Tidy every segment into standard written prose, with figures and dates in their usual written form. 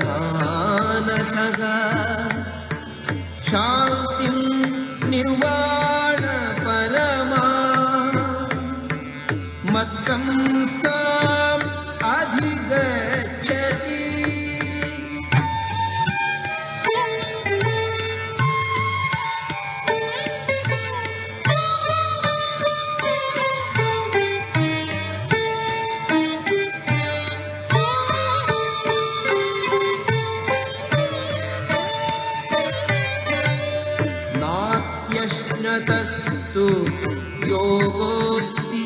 मानसः शान्तिं निर्वाण परमा मत्संस्थाम् अधिगच्छति। नात्यश्नतस्तु योगोऽस्ति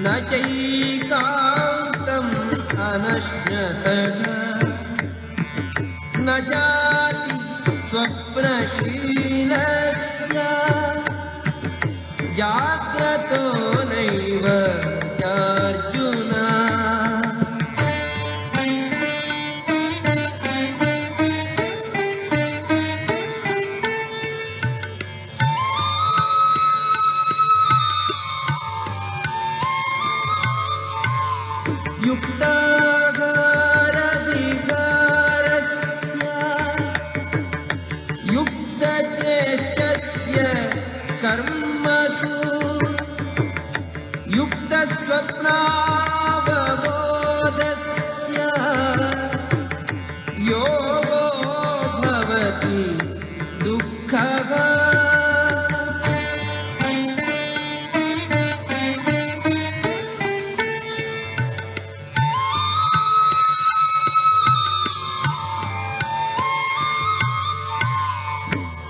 न चैकान्तम् अनश्नतः न जाति स्वप्नशीलस्य जाग्रतो नैव चार्जुन। युक्ताहारविहारस्य युक्तचेष्टस्य कर्मसु युक्तस्वप्नावबोधस्य योगो भवति दुःखः।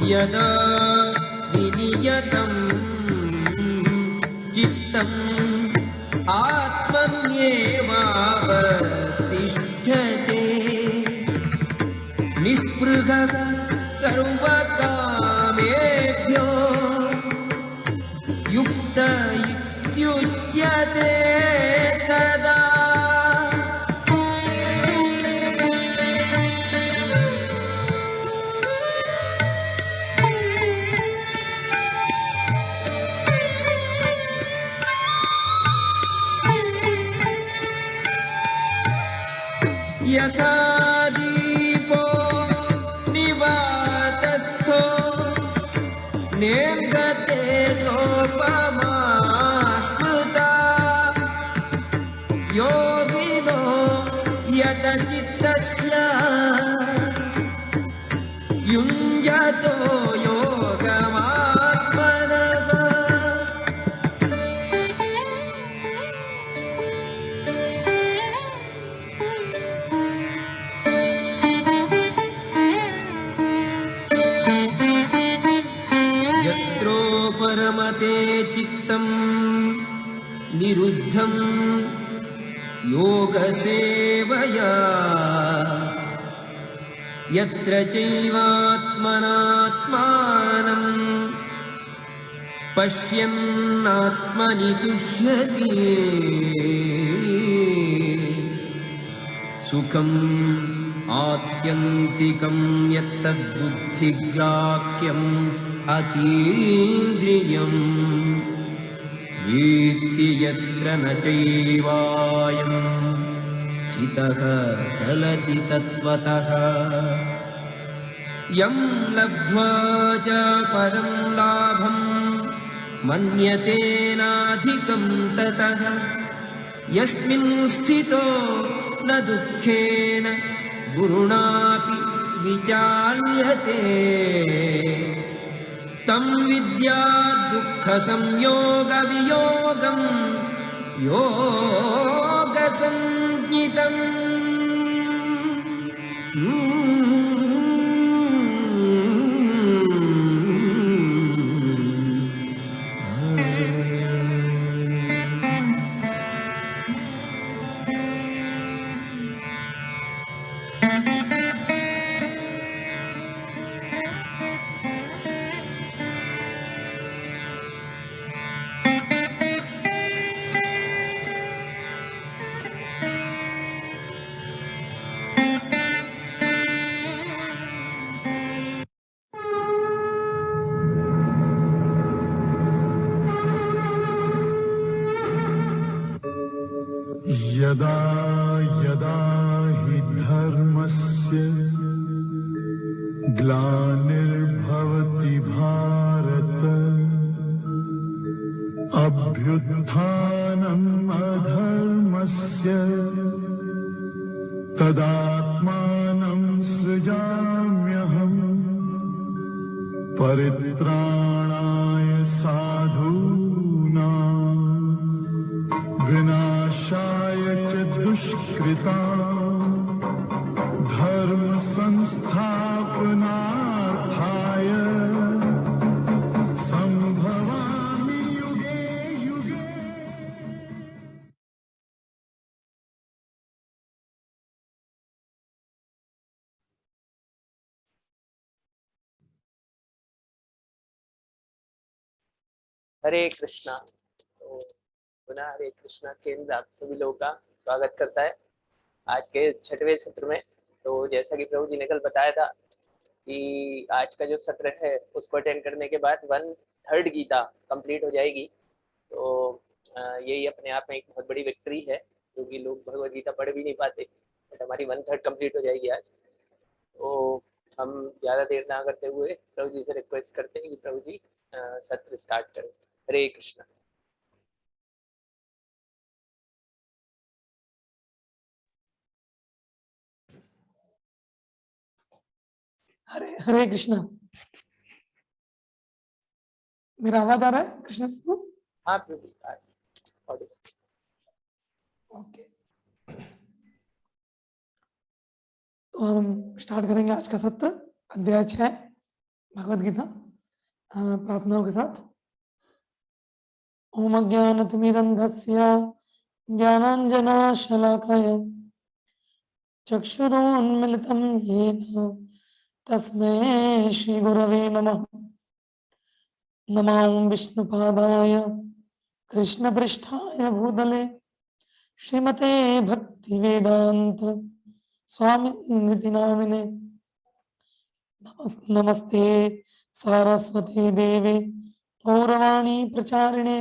यदा विनियतं चित्तम् आत्मन्येवावतिष्ठते निःस्पृहः सर्वकामेभ्यो युक्त इत्युच्यते तदा। यथा दीपो निवातस्थो नेङ्गते सोपमा स्मृता योगिनो यतचित्तस्य युञ्जतो योगमात्मनः। परमते चित्तम् निरुद्धं योगसेवया यत्र चैवात्मनात्मानं पश्यन्नात्मनि तुष्यति सुखम् आत्यन्तिकं यत्तद्बुद्धिग्राह्यम् अतीन्द्रियम् वेत्ति यत्र न चैवायम् स्थितः चलति तत्त्वतः। यं लब्ध्वा च परं लाभं मन्यते नाधिकं ततः यस्मिन् स्थितो न दुःखेन गुरुणापि विचाल्यते तं विद्या दुःखसंयोगवियोगम् योगसंज्ञितम्। धर्मस्य ग्लानिर्भवति भारत अभ्युत्थानम् अधर्मस्य तदात्मानं सृजाम्यहम् परित्राणाय साधूनां विनाशाय च दुष्कृतां धर्म संस्थापनार्थाय संभवामि युगे युगे। हरे कृष्णा। तो पुनः हरे कृष्णा केंद्र आप सभी लोगों का स्वागत करता है आज के 6वें सत्र में। तो जैसा कि प्रभु जी ने कल बताया था कि आज का जो सत्र है उसको अटेंड करने के बाद 1/3 गीता कंप्लीट हो जाएगी। तो यही अपने आप में एक बहुत बड़ी विक्ट्री है, क्योंकि लोग भगवद गीता पढ़ भी नहीं पाते, बट हमारी 1/3 कंप्लीट हो जाएगी आज। तो हम ज़्यादा देर ना करते हुए प्रभु जी से रिक्वेस्ट करते हैं कि प्रभु जी सत्र स्टार्ट करें। हरे कृष्णा। हरे हरे कृष्णा। मेरा आवाज आ रहा है कृष्ण को? हाँ प्रभु जी। ओके, तो हम स्टार्ट करेंगे आज का सत्र, अध्याय 6 भगवद गीता, प्रार्थनाओं के साथ। ओम अज्ञानतिमिरन्धस्य ज्ञानाञ्जनशलाकया चक्षुरुन्मिलितं येन तस्मै श्रीगुरवे नमः। नमो विष्णुपादाय कृष्णपृष्ठाय भूतले श्रीमते भक्तिवेदांत स्वामिनिति नामिने। नमस्ते सारस्वती देवे गौरवाणी प्रचारिणे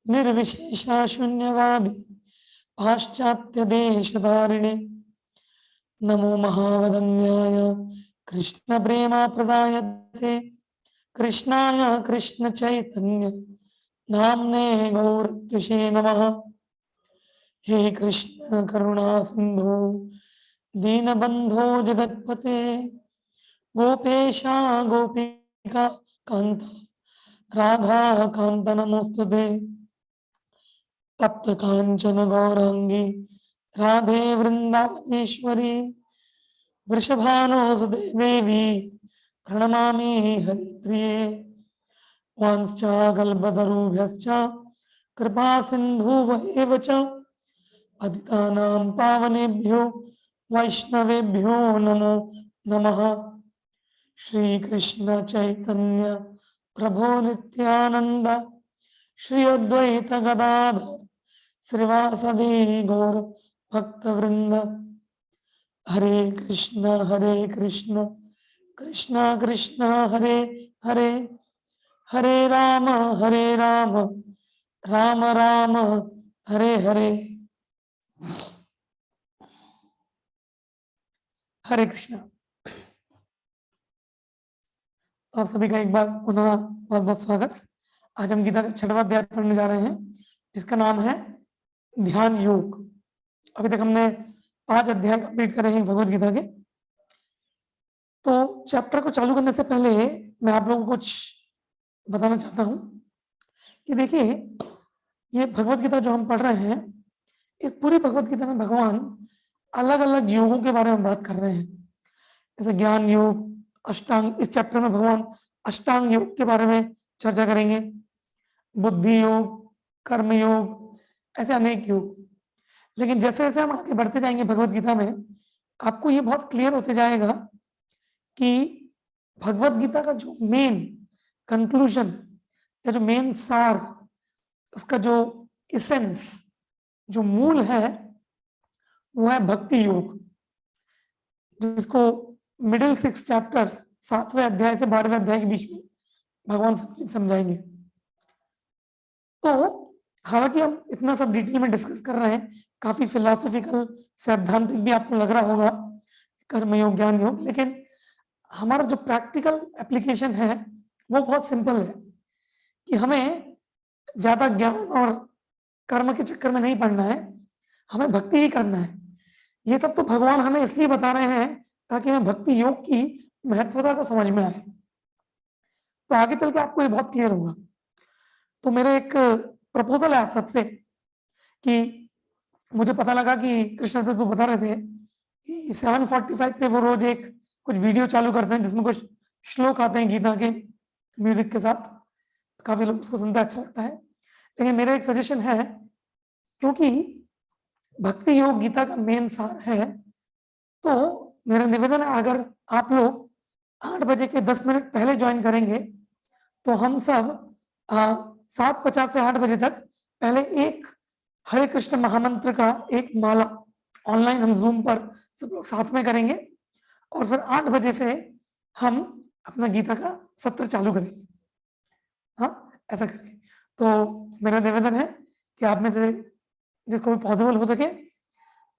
निर्विशेषा शून्यवादी पाश्चात्य देशधारिणे। नमो महावदन्याय कृष्ण प्रेमा प्रदायते कृष्णाय कृष्ण चैतन्य नामने गौरत्विषे नमः। हे कृष्ण करुणा सिंधु दीनबंधो जगत्पते गोपेशा गोपिका कांत राधा कांत नमोस्तुते। तप्त कांचन गौरांगी राधे वृंदावनेश्वरी वृषभानुसुते देवी प्रणमामि हरिप्रिये। वांश्चाकल्पतरुभ्यश्च कृपा सिन्धुभ्येव च पतितानां पावनेभ्यो वैष्णवेभ्यो नमो नमः। श्री कृष्ण चैतन्य प्रभो नित्यानंद श्री अद्वैत गदाधर श्रीवासदि गौर भक्तवृंद। हरे कृष्ण कृष्ण कृष्ण हरे हरे, हरे राम राम राम हरे हरे। हरे कृष्णा। तो आप सभी का एक बार पुनः बहुत बहुत स्वागत। आज हम गीता का 6वां अध्याय पढ़ने जा रहे हैं, जिसका नाम है ध्यान योग। अभी तक हमने 5 अध्याय कंप्लीट करे हैं भगवद गीता के। तो चैप्टर को चालू करने से पहले मैं आप लोगों को कुछ बताना चाहता हूं कि देखिए, ये भगवद गीता जो हम पढ़ रहे हैं, इस पूरी भगवद गीता में भगवान अलग अलग योगों के बारे में बात कर रहे हैं। जैसे ज्ञान योग, अष्टांग, इस चैप्टर में भगवान अष्टांग योग के बारे में चर्चा करेंगे, बुद्धि योग, कर्म योग, ऐसे अनेक योग। लेकिन जैसे जैसे हम आगे बढ़ते जाएंगे भगवद गीता में, आपको ये बहुत क्लियर होते जाएगा कि भगवद गीता का जो मेन कंक्लूजन या जो मेन सार, उसका जो इसेंस, जो मूल है, वो है भक्ति योग, जिसको मिडिल 6 चैप्टर्स 7वें अध्याय से 12वें अध्याय के बीच में भगवान समझाएंगे। तो हालांकि हम इतना सब डिटेल में डिस्कस कर रहे हैं, काफी फिलोसॉफिकल सैद्धांतिक भी आपको लग रहा होगा, कर्मयोग, ज्ञान योग, लेकिन हमारा जो प्रैक्टिकल एप्लीकेशन है वो बहुत सिंपल है कि हमें ज्यादा ज्ञान और कर्म के चक्कर में नहीं पड़ना है, हमें भक्ति ही करना है। ये सब तो भगवान हमें इसलिए बता रहे हैं ताकि हमें भक्ति योग की महत्वता को समझ में आए, तो आगे चल के आपको ये बहुत क्लियर होगा। तो मेरा एक प्रपोजल है आप सबसे कि मुझे पता लगा कि कृष्ण प्रभु बता रहे थे कि 7:45 पे वो रोज एक कुछ वीडियो चालू करते हैं जिसमें कुछ श्लोक आते हैं गीता के म्यूजिक के साथ, काफी लोग उसको सुनते अच्छा लगता है। लेकिन मेरा एक सजेशन है, क्योंकि भक्ति योग गीता का मेन सार है, तो मेरा निवेदन है अगर आप लोग 8 बजे के 10 मिनट पहले ज्वाइन करेंगे तो हम सब 7:50 से 8 बजे तक पहले एक हरे कृष्ण महामंत्र का एक माला ऑनलाइन हम जूम पर सब लोग साथ में करेंगे, और फिर 8 बजे से हम अपना गीता का सत्र चालू करेंगे। हाँ, ऐसा करके तो मेरा निवेदन है कि आप में से जिसको भी पॉसिबल हो सके,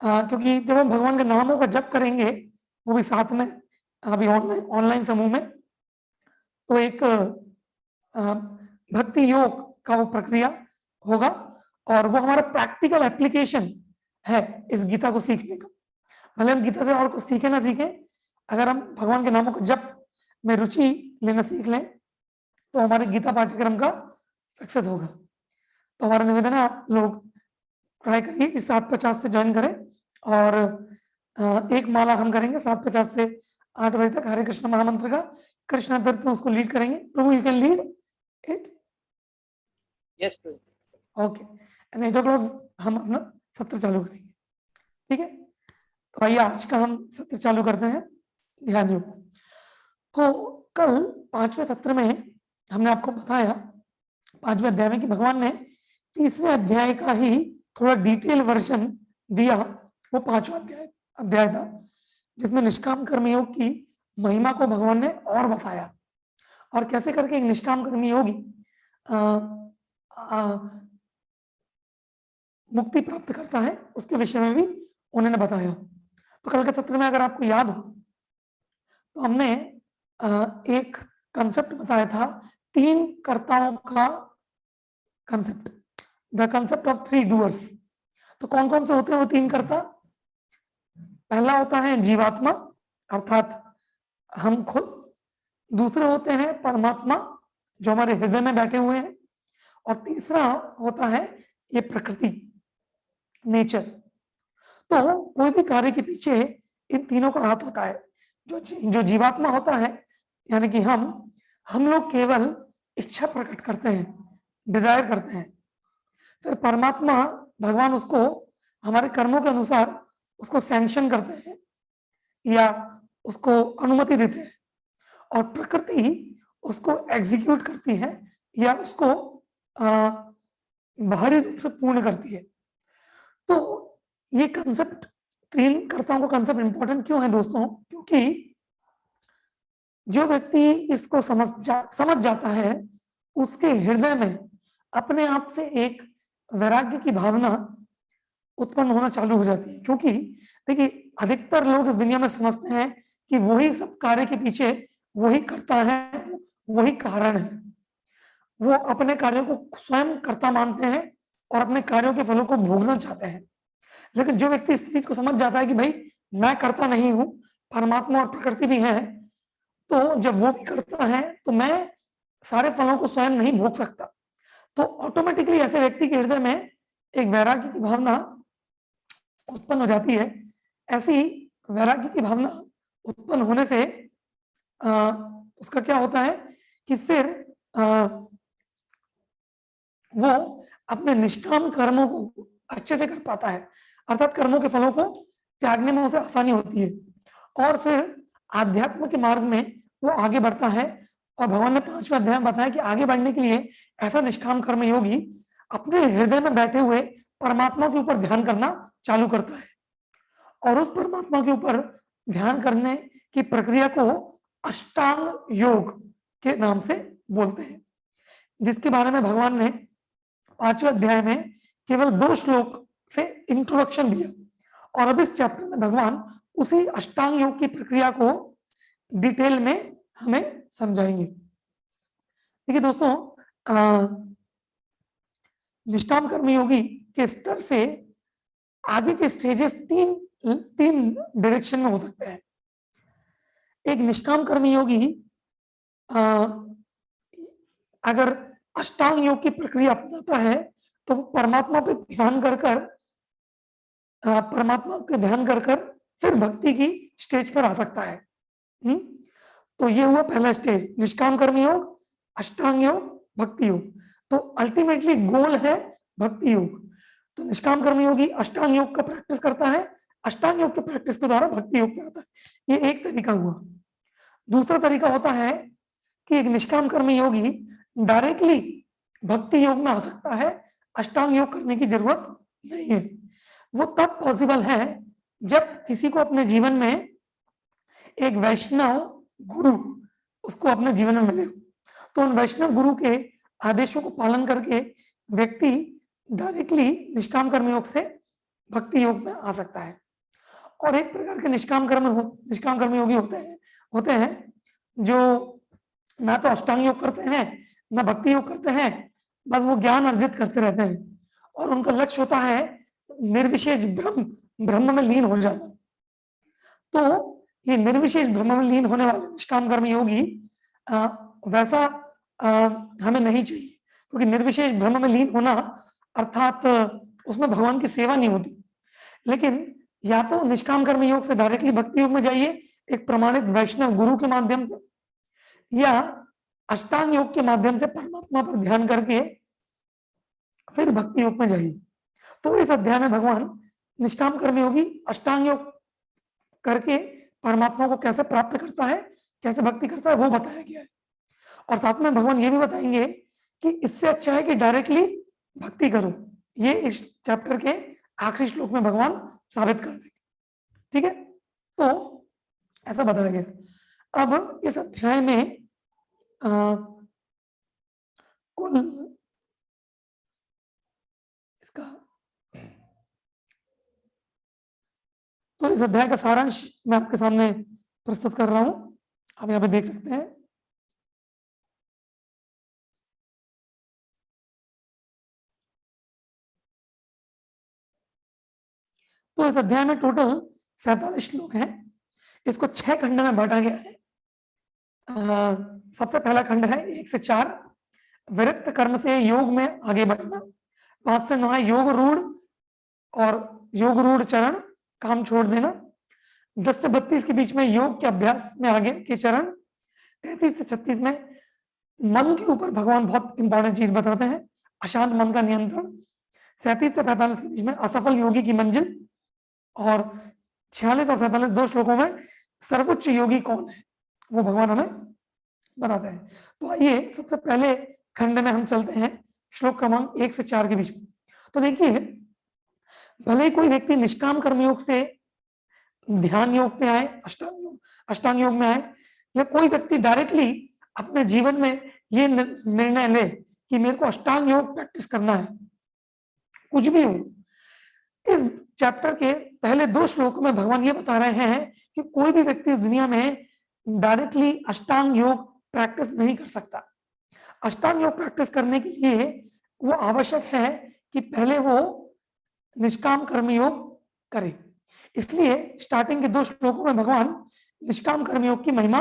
क्योंकि जब हम भगवान के नामों का जप करेंगे वो भी साथ में अभी ऑनलाइन समूह में, तो एक भक्ति योग का वो प्रक्रिया होगा और वो हमारा प्रैक्टिकल एप्लीकेशन है इस गीता को सीखने का। भले हम गीता से और कुछ सीखे ना सीखे, अगर हम भगवान के नामों को जप में रुचि लेना सीख लें तो हमारे गीता पाठ्यक्रम का सक्सेस होगा। तो हमारा निवेदन है आप लोग ट्राई करिए कि 7:50 से ज्वाइन करें, और एक माला हम करेंगे 7:50 से 8 बजे तक हरे कृष्ण महामंत्र का। कृष्ण दत्त में उसको लीड करेंगे। Prabhu, you can lead it. Yes Prabhu. Okay, and 8 o'clock हम अपना सत्र चालू करेंगे, ठीक है। तो आइए आज का हम सत्र चालू करते हैं ध्यान योग। तो कल 5वें सत्र में हमने आपको बताया 5वें अध्याय में कि भगवान ने 3रे अध्याय का ही थोड़ा डिटेल वर्जन दिया। वो 5वां अध्याय था जिसमें निष्काम कर्मयोग की महिमा को भगवान ने और बताया, और कैसे करके एक निष्काम कर्मयोगी मुक्ति प्राप्त करता है उसके विषय में भी उन्होंने बताया। तो कल के सत्र में अगर आपको याद हो तो हमने एक कंसेप्ट बताया था 3 कर्ताओं का concept, the concept of 3 doers. तो कौन कौन से होते हैं वो 3 कर्ता? पहला होता है जीवात्मा अर्थात हम खुद, दूसरे होते हैं परमात्मा जो हमारे हृदय में बैठे हुए हैं, और तीसरा होता है ये प्रकृति, नेचर। तो कोई भी कार्य के पीछे इन तीनों का हाथ होता है। जो जीवात्मा होता है यानी कि हम लोग केवल इच्छा प्रकट करते हैं, डिजायर करते हैं। फिर परमात्मा भगवान उसको हमारे कर्मों के अनुसार उसको सैंक्शन करते हैं या उसको अनुमति देते हैं, और प्रकृति उसको एग्जीक्यूट करती है या उसको बाहरी रूप से पूर्ण करती है। तो ये कंसेप्ट 3 कर्ताओं का कंसेप्ट इंपॉर्टेंट क्यों है दोस्तों? क्योंकि जो व्यक्ति इसको समझ जाता है उसके हृदय में अपने आप से एक वैराग्य की भावना उत्पन्न होना चालू हो जाती है। क्योंकि देखिए अधिकतर लोग इस दुनिया में समझते हैं कि वही सब कार्य के पीछे वही करता है, वही कारण है। वो अपने कार्यों को स्वयं कर्ता मानते हैं और अपने कार्यों के फलों को भोगना चाहते हैं। लेकिन जो व्यक्ति इस चीज को समझ जाता है कि भाई मैं करता नहीं हूं, परमात्मा और प्रकृति भी है, तो जब वो भी करता है तो मैं सारे फलों को स्वयं नहीं भोग सकता, तो ऑटोमेटिकली ऐसे व्यक्ति के हृदय में एक वैराग्य की भावना उत्पन्न हो जाती है। ऐसी वैराग्य की भावना उत्पन्न होने से उसका क्या होता है कि फिर वो अपने निष्काम कर्मों को अच्छे से कर पाता है, अर्थात कर्मों के फलों को त्यागने में उसे आसानी होती है, और फिर आध्यात्म के मार्ग में वो आगे बढ़ता है। और भगवान ने 5वें अध्याय में बताया कि आगे बढ़ने के लिए ऐसा निष्काम कर्म योगी अपने हृदय में बैठे हुए परमात्मा के ऊपर ध्यान करना चालू करता है, और उस परमात्मा के ऊपर ध्यान करने की प्रक्रिया को अष्टांग योग के नाम से बोलते हैं, जिसके बारे में भगवान ने 5वें अध्याय में केवल 2 श्लोक से इंट्रोडक्शन दिया, और अब इस चैप्टर में भगवान उसी अष्टांग योग की प्रक्रिया को डिटेल में हमें समझाएंगे। देखिए दोस्तों, निष्काम कर्मयोगी के स्तर से आगे के स्टेजेस तीन डायरेक्शन में हो सकते हैं। एक निष्काम कर्मयोगी अगर अष्टांग योग की प्रक्रिया अपनाता है तो परमात्मा पे ध्यान कर फिर भक्ति की स्टेज पर आ सकता है। तो ये हुआ पहला स्टेज, निष्काम कर्म योग, अष्टांग योग, भक्ति योग। तो अल्टीमेटली गोल है भक्ति योग। तो निष्काम कर्म योगी अष्टांग योग का प्रैक्टिस करता है, अष्टांग योग के प्रैक्टिस के द्वारा भक्ति योग पे आता है। ये एक तरीका हुआ। दूसरा तरीका होता है कि एक निष्काम कर्म योगी डायरेक्टली भक्ति योग में आ सकता है, अष्टांग योग करने की जरूरत नहीं है। वो तब पॉसिबल है जब किसी को अपने जीवन में एक वैष्णव गुरु उसको अपने जीवन में मिले हो। तो उन वैष्णव गुरु के आदेशों को पालन करके व्यक्ति डायरेक्टली निष्काम कर्म योग से भक्ति योग में आ सकता है। और एक प्रकार के निष्काम कर्म योगी होते हैं जो ना तो अष्टांग योग करते हैं ना भक्ति योग करते हैं, बस वो ज्ञान अर्जित करते रहते हैं और उनका लक्ष्य होता है निर्विशेष ब्रह्म में लीन हो जाना। तो ये निर्विशेष ब्रह्म में लीन होने वाले निष्काम कर्म योगी वैसा हमें नहीं चाहिए, क्योंकि निर्विशेष ब्रह्म में लीन होना अर्थात उसमें भगवान की सेवा नहीं होती। लेकिन या तो निष्काम कर्म योग से डायरेक्टली भक्ति योग में जाइए एक प्रमाणित वैष्णव गुरु के माध्यम से, या अष्टांग योग के माध्यम से परमात्मा पर ध्यान करके फिर भक्ति योग में जाइए। तो इस अध्याय में भगवान निष्काम कर्म योगी अष्टांग योग करके परमात्मा को कैसे प्राप्त करता है, कैसे भक्ति करता है, वो बताया गया है। और साथ में भगवान ये भी बताएंगे कि इससे अच्छा है कि डायरेक्टली भक्ति करो। ये इस चैप्टर के आखिरी श्लोक में भगवान साबित कर देंगे। ठीक है, तो ऐसा बताया गया। अब इस अध्याय में कुल इसका तो इस अध्याय का सारांश मैं आपके सामने प्रस्तुत कर रहा हूं, आप यहाँ पे देख सकते हैं। तो इस अध्याय में टोटल 47 श्लोक हैं। इसको 6 खंड में बांटा गया है। सबसे पहला खंड है 1 से 4, विरक्त कर्म से योग में आगे बढ़ना। 5 से 9 है योग रूढ़ और योग रूढ़ चरण, काम छोड़ देना। 10 से 32 के बीच में योग के अभ्यास में आगे के चरण। 33 से 36 में मन के ऊपर भगवान बहुत इंपॉर्टेंट चीज बताते हैं, अशांत मन का नियंत्रण। 37 से 45 के बीच में असफल योगी की मंजिल। और 46 और 47 2 श्लोकों में सर्वोच्च योगी कौन है वो भगवान हमें बताते हैं। तो आइए सबसे पहले खंड में हम चलते हैं, श्लोक क्रमांक 1 से 4 के बीच में। तो देखिए, भले ही कोई व्यक्ति निष्काम कर्म योग से ध्यान योग में आए, अष्टांग योग में आए, या कोई व्यक्ति डायरेक्टली अपने जीवन में ये निर्णय ले कि मेरे को अष्टांग योग प्रैक्टिस करना है, कुछ भी हो, इस चैप्टर के पहले 2 श्लोकों में भगवान ये बता रहे हैं कि कोई भी व्यक्ति इस दुनिया में डायरेक्टली अष्टांग योग प्रैक्टिस नहीं कर सकता। अष्टांग योग प्रैक्टिस करने के लिए वो आवश्यक है कि पहले वो निष्काम कर्म योग करे। इसलिए स्टार्टिंग के 2 श्लोकों में भगवान निष्काम कर्म योग की महिमा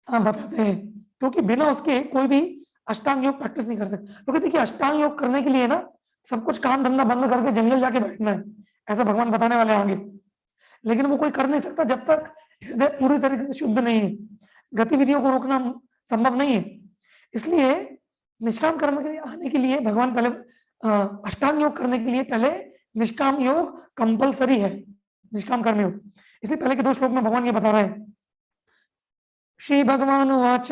बताते हैं, क्योंकि बिना उसके कोई भी अष्टांग योग प्रैक्टिस नहीं कर सकता। क्योंकि देखिए, अष्टांग योग करने के लिए ना सब कुछ काम धंधा बंद करके जंगल जाके बैठना है, ऐसा भगवान बताने वाले आगे। लेकिन वो कोई कर नहीं सकता जब तक हृदय पूरी तरीके से शुद्ध नहीं है, गतिविधियों को रोकना संभव नहीं है। इसलिए निष्काम कर्म के लिए आने के लिए भगवान पहले अष्टांग योग करने के लिए पहले निष्काम योग कंपलसरी है, निष्काम कर्म योग। इसलिए पहले के 2 श्लोक में भगवान ये बता रहे हैं। श्री भगवान उवाच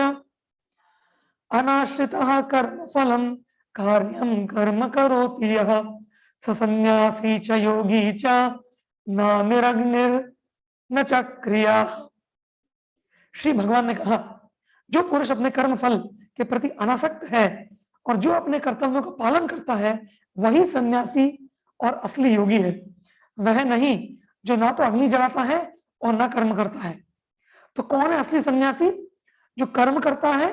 अनाश्रितः कर्म फलम कार्यम कर्म करोति यः स सन्यासी च योगी च न निरग्निर न च क्रिया। श्री भगवान ने कहा, जो पुरुष अपने कर्म फल के प्रति अनासक्त है और जो अपने कर्तव्यों का पालन करता है वही सन्यासी और असली योगी है। वह नहीं जो ना तो अग्नि जलाता है और न कर्म करता है। तो कौन है असली सन्यासी? जो कर्म करता है,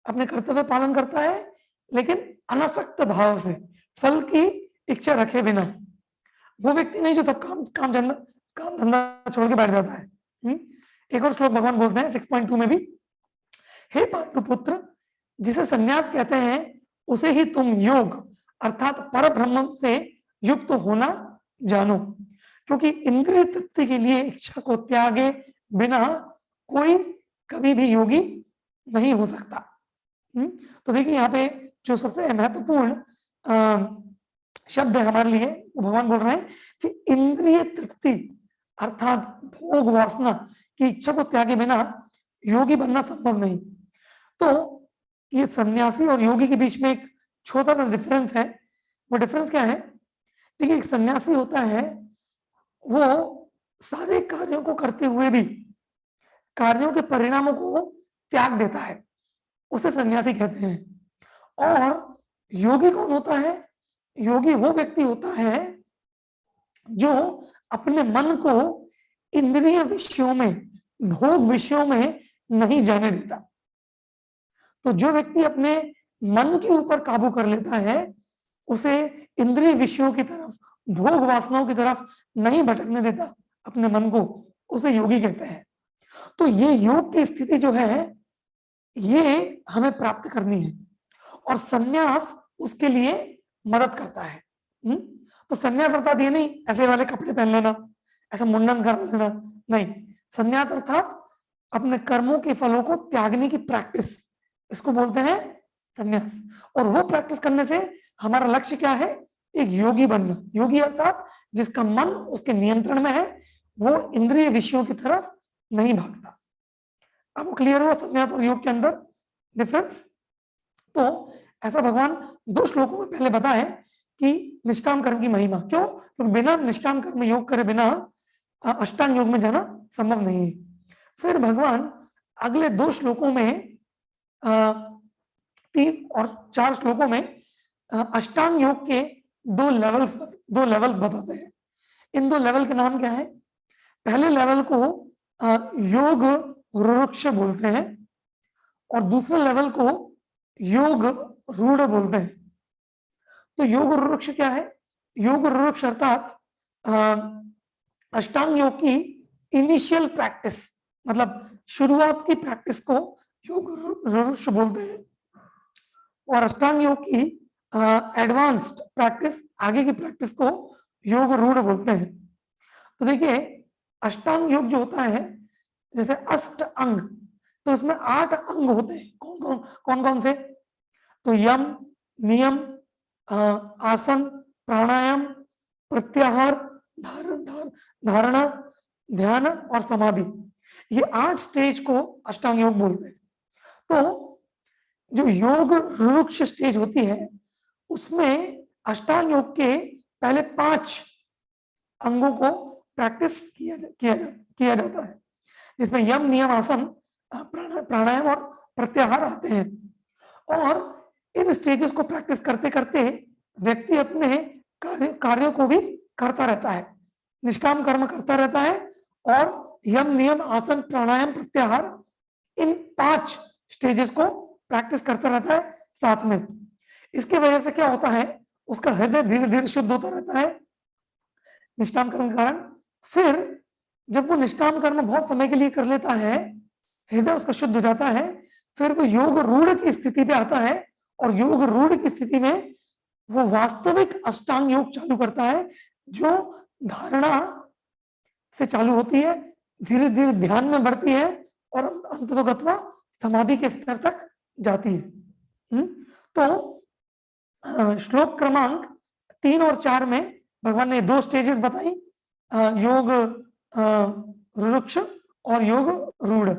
अपने कर्तव्य पालन करता है, लेकिन अनासक्त भाव से, फल की इच्छा रखे बिना। वो व्यक्ति नहीं जो सब काम धंधा छोड़ के बैठ जाता है। एक और श्लोक भगवान बोलते हैं 6.2 में भी, हे पांडुपुत्र, जिसे संन्यास कहते हैं उसे ही तुम योग अर्थात पर ब्रह्म से युक्त होना जानो, क्योंकि इंद्रिय तृप्ति के लिए इच्छा को त्यागे बिना कोई कभी भी योगी नहीं हो सकता। तो देखिए यहाँ पे जो सबसे महत्वपूर्ण शब्द है हमारे लिए, वो भगवान बोल रहे हैं कि इंद्रिय तृप्ति अर्थात भोग वासना की इच्छा को त्यागे बिना योगी बनना संभव नहीं। तो ये सन्यासी और योगी के बीच में एक छोटा सा डिफरेंस है। वो डिफरेंस क्या है? देखिए, एक सन्यासी होता है, वो सारे कार्यों को करते हुए भी कार्यों के परिणामों को त्याग देता है, उसे सन्यासी कहते हैं। और योगी कौन होता है? योगी वो व्यक्ति होता है जो अपने मन को इंद्रिय विषयों में, भोग विषयों में नहीं जाने देता। तो जो व्यक्ति अपने मन के ऊपर काबू कर लेता है, उसे इंद्रिय विषयों की तरफ, भोग वासनाओं की तरफ नहीं भटकने देता अपने मन को, उसे योगी कहते हैं। तो ये योग की स्थिति जो है, ये हमें प्राप्त करनी है, और सन्यास उसके लिए मदद करता है। तो सन्यास अर्थात ये नहीं ऐसे वाले कपड़े पहन लेना, ऐसा मुंडन कर लेना, नहीं। सन्यास अर्थात अपने कर्मों के फलों को त्यागने की प्रैक्टिस, इसको बोलते हैं सन्यास। और वो प्रैक्टिस करने से हमारा लक्ष्य क्या है? एक योगी बनना। योगी अर्थात जिसका मन उसके नियंत्रण में है, वो इंद्रिय विषयों की तरफ नहीं भागता। अब क्लियर हुआ सन्यास और योग के अंदर डिफरेंस? तो ऐसा भगवान 2 श्लोकों में पहले बताए कि निष्काम कर्म की महिमा। क्यों? क्योंकि बिना निष्काम कर्म योग करे बिना अष्टांग योग में जाना संभव नहीं है। फिर भगवान अगले 2 श्लोकों में 3 और 4 श्लोकों में अष्टांग योग के 2 लेवल्स बताते हैं। इन 2 लेवल के नाम क्या है? पहले लेवल को योग रुरुक्ष बोलते हैं, और दूसरे लेवल को योग रूढ़ बोलते हैं। तो योग रुरुक्ष क्या है? योग रुरुक्ष अर्थात अष्टांग योग की इनिशियल प्रैक्टिस, मतलब शुरुआत की प्रैक्टिस को योग रुरुक्ष बोलते हैं, और अष्टांग योग की एडवांस्ड प्रैक्टिस, आगे की प्रैक्टिस को योग रूढ़ बोलते हैं। तो देखिए, अष्टांग योग जो होता है, जैसे अष्ट अंग, तो उसमें 8 अंग होते हैं। कौन कौन से? तो यम, नियम, आसन, प्राणायाम, प्रत्याहार, धारणा, ध्यान और समाधि, ये 8 स्टेज को अष्टांग योग बोलते हैं। तो जो योग रुरुक्ष स्टेज होती है, उसमें अष्टांग योग के पहले 5 अंगों को प्रैक्टिस किया जाता है, जिसमें यम, नियम, आसन, प्राणायाम और प्रत्याहार आते हैं। और इन स्टेजेस को प्रैक्टिस करते करते व्यक्ति अपने कार्यों को भी करता रहता है, निष्काम कर्म करता रहता है, और यम, नियम, आसन, प्राणायाम, प्रत्याहार, इन 5 स्टेजेस को प्रैक्टिस करता रहता है साथ में। इसके वजह से क्या होता है? उसका हृदय धीरे धीरे शुद्ध होता रहता है निष्काम कर्म के कारण। फिर जब वो निष्काम कर्म बहुत समय के लिए कर लेता है, हृदय उसका शुद्ध हो जाता है, फिर वो योग रूढ़ की स्थिति पे आता है, और योग रूढ़ की स्थिति में वो वास्तविक अष्टांग योग चालू करता है, जो धारणा से चालू होती है, धीरे धीरे ध्यान में बढ़ती है, और अंततोगत्वा समाधि के स्तर तक जाती है। तो श्लोक क्रमांक 3 और 4 में भगवान ने 2 स्टेजेस बताई, योग रुरुक्ष और योग रूढ़।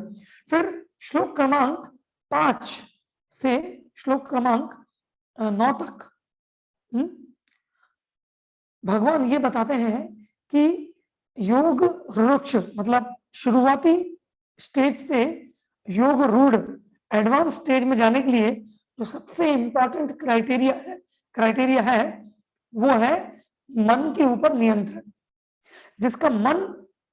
फिर श्लोक क्रमांक 5 से श्लोक क्रमांक 9 तक भगवान ये बताते हैं कि योग रुरुक्ष मतलब शुरुआती स्टेज से योग रूढ़ एडवांस स्टेज में जाने के लिए जो सबसे इंपॉर्टेंट क्राइटेरिया है वो है मन के ऊपर नियंत्रण। जिसका मन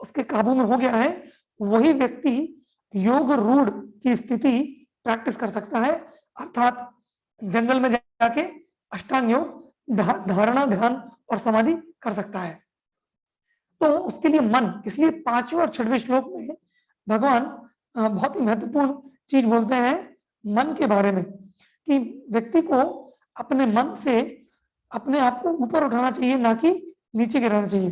उसके काबू में हो गया है, वही व्यक्ति योग रूढ़ की स्थिति प्रैक्टिस कर सकता है, अर्थात जंगल में जाके अष्टांग योग, धारणा, ध्यान और समाधि कर सकता है। तो उसके लिए मन, इसलिए 5वें और 6वें श्लोक में भगवान बहुत ही महत्वपूर्ण चीज बोलते हैं मन के बारे में, कि व्यक्ति को अपने मन से अपने आप को ऊपर उठाना चाहिए, ना कि नीचे गिराना चाहिए।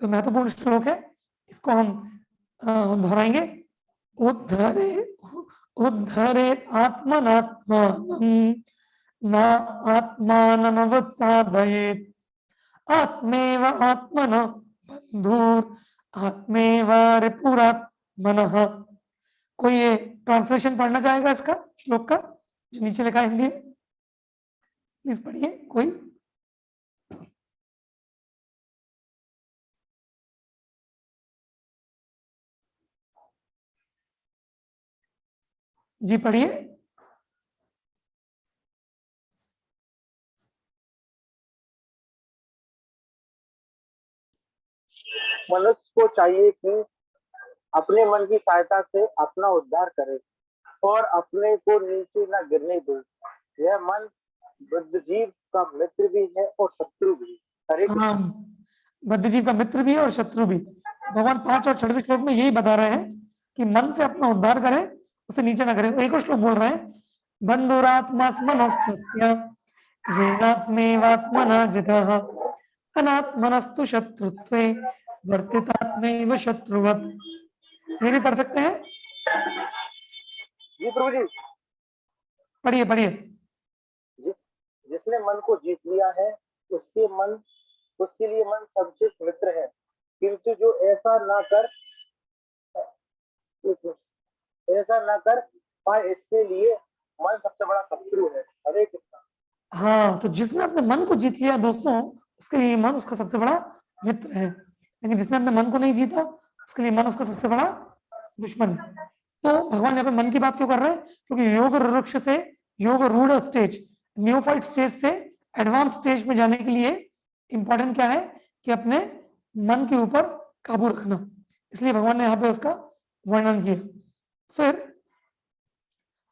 तो महत्वपूर्ण श्लोक है, इसको हम दोहराएंगे। उद्धरे उद्धरे आत्मनात्मानं न आत्मानमवसादयेत् आत्मेव आत्मन बंधुर आत्मेव रिपुरात्मनः। कोई ये ट्रांसलेशन पढ़ना चाहेगा इसका, श्लोक का, जो नीचे लिखा है हिंदी में? प्लीज पढ़िए कोई। जी पढ़िए। मनुष्य को चाहिए कि अपने मन की सहायता से अपना उद्धार करे और अपने को नीचे न गिरने दे। यह मन बुद्ध जीव का मित्र भी है और शत्रु भी। हरे हाँ, बुद्ध जीव का मित्र भी है और शत्रु भी। भगवान 5 और 6वें श्लोक में यही बता रहे हैं कि मन से अपना उद्धार करें, उसे नीचे ना करें। एक और श्लोक बोल रहे हैं, बंधुरात्मात्मनस्तस्य येनात्मेवात्मना जितः अनात्मनस्तु शत्रुत्वे वर्तितात्मैव शत्रुवत्। ये भी पढ़ सकते हैं? जी प्रभु जी। पढ़िए पढ़िए। जिसने मन को जीत लिया है उसके लिए मन सबसे मित्र है, किंतु जो ऐसा ना कर पाए इसके लिए मन सबसे बड़ा शत्रु है। हरे कृष्णा। हाँ, तो जिसने अपने मन को जीत लिया दोस्तों, उसके लिए मन उसका सबसे बड़ा मित्र है, लेकिन जिसने अपने मन को नहीं जीता उसके लिए मन उसका सबसे बड़ा दुश्मन है। तो भगवान यहाँ पे मन की बात क्यों कर रहे हैं? क्योंकि योग वृक्ष से योग रूढ़ स्टेज, न्यूफाइट स्टेज से एडवांस स्टेज में जाने के लिए इंपॉर्टेंट क्या है कि अपने मन के ऊपर काबू रखना, इसलिए भगवान ने यहाँ पे उसका वर्णन किया। फिर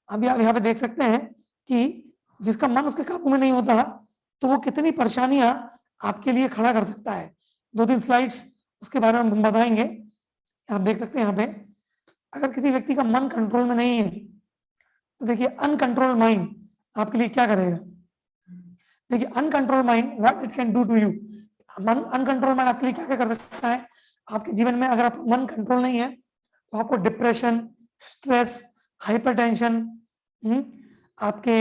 अभी आप यहाँ पे देख सकते हैं कि जिसका मन उसके काबू में नहीं होता तो वो कितनी परेशानियां आपके लिए खड़ा कर सकता है। 2-3 स्लाइड्स उसके बारे में हम बताएंगे। आप देख सकते हैं यहाँ पे, अगर किसी व्यक्ति का मन कंट्रोल में नहीं है तो देखिए अनकंट्रोल माइंड आपके लिए क्या करेगा। देखिए uncontrol mind what it can do to you. Uncontrol mind आपके लिए क्या क्या कर सकता है आपके जीवन में। अगर आप मन कंट्रोल नहीं है तो आपको डिप्रेशन, स्ट्रेस, हाइपरटेंशन, आपके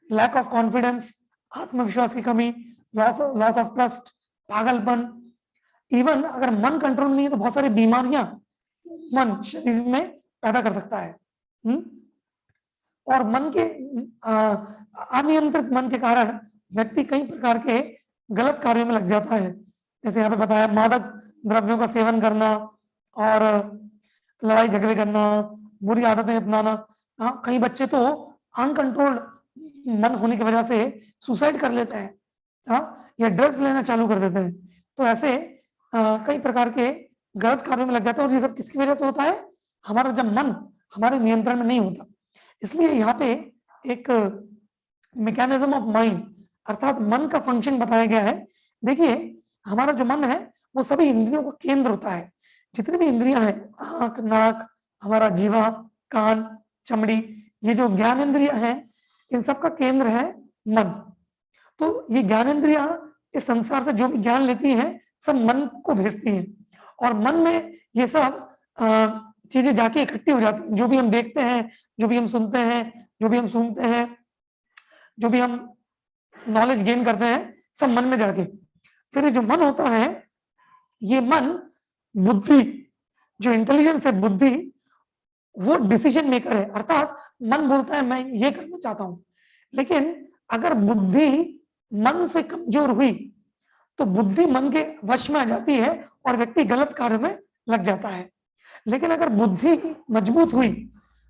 लैक ऑफ कॉन्फिडेंस, आत्मविश्वास की कमी, लॉस ऑफ ट्रस्ट, पागलपन, इवन अगर मन कंट्रोल नहीं है तो बहुत सारी बीमारियां मन शरीर में पैदा कर सकता है। और मन के अनियंत्रित मन के कारण व्यक्ति कई प्रकार के गलत कार्यों में लग जाता है। जैसे यहाँ पे बताया, मादक द्रव्यों का सेवन करना और लड़ाई झगड़े करना, बुरी आदतें अपनाना। हाँ, कई बच्चे तो अनकंट्रोल्ड मन होने की वजह से सुसाइड कर लेते हैं, हाँ, या ड्रग्स लेना चालू कर देते हैं। तो ऐसे कई प्रकार के गलत कार्यों में लग जाते हैं। और ये सब किसकी वजह से होता है? हमारा जब मन हमारे नियंत्रण में नहीं होता। इसलिए यहाँ पे एक मैकेनिज्म ऑफ माइंड अर्थात मन का फंक्शन बताया गया है। देखिए हमारा जो मन है वो सभी इंद्रियों का केंद्र होता है। जितनी भी इंद्रियां हैं, आंख, नाक, हमारा जीवा, कान, चमड़ी, ये जो ज्ञान इंद्रियां हैं, इन सब का केंद्र है मन। तो ये ज्ञान इंद्रियां इस संसार से जो भी ज्ञान लेती हैं सब मन को भेजती हैं, और मन में ये सब चीजें जाके इकट्ठी हो जाती हैं। जो भी हम देखते हैं, जो भी हम सुनते हैं, जो भी हम सुनते हैं, जो भी हम नॉलेज गेन करते हैं, सब मन में जाके फिर ये जो मन होता है, ये मन बुद्धि, जो इंटेलिजेंस है, बुद्धि, वो डिसीजन मेकर है। अर्थात मन बोलता है मैं ये करना चाहता हूं, लेकिन अगर बुद्धि मन से कमजोर हुई तो बुद्धि मन के वश में आ जाती है और व्यक्ति गलत कार्य में लग जाता है। लेकिन अगर बुद्धि मजबूत हुई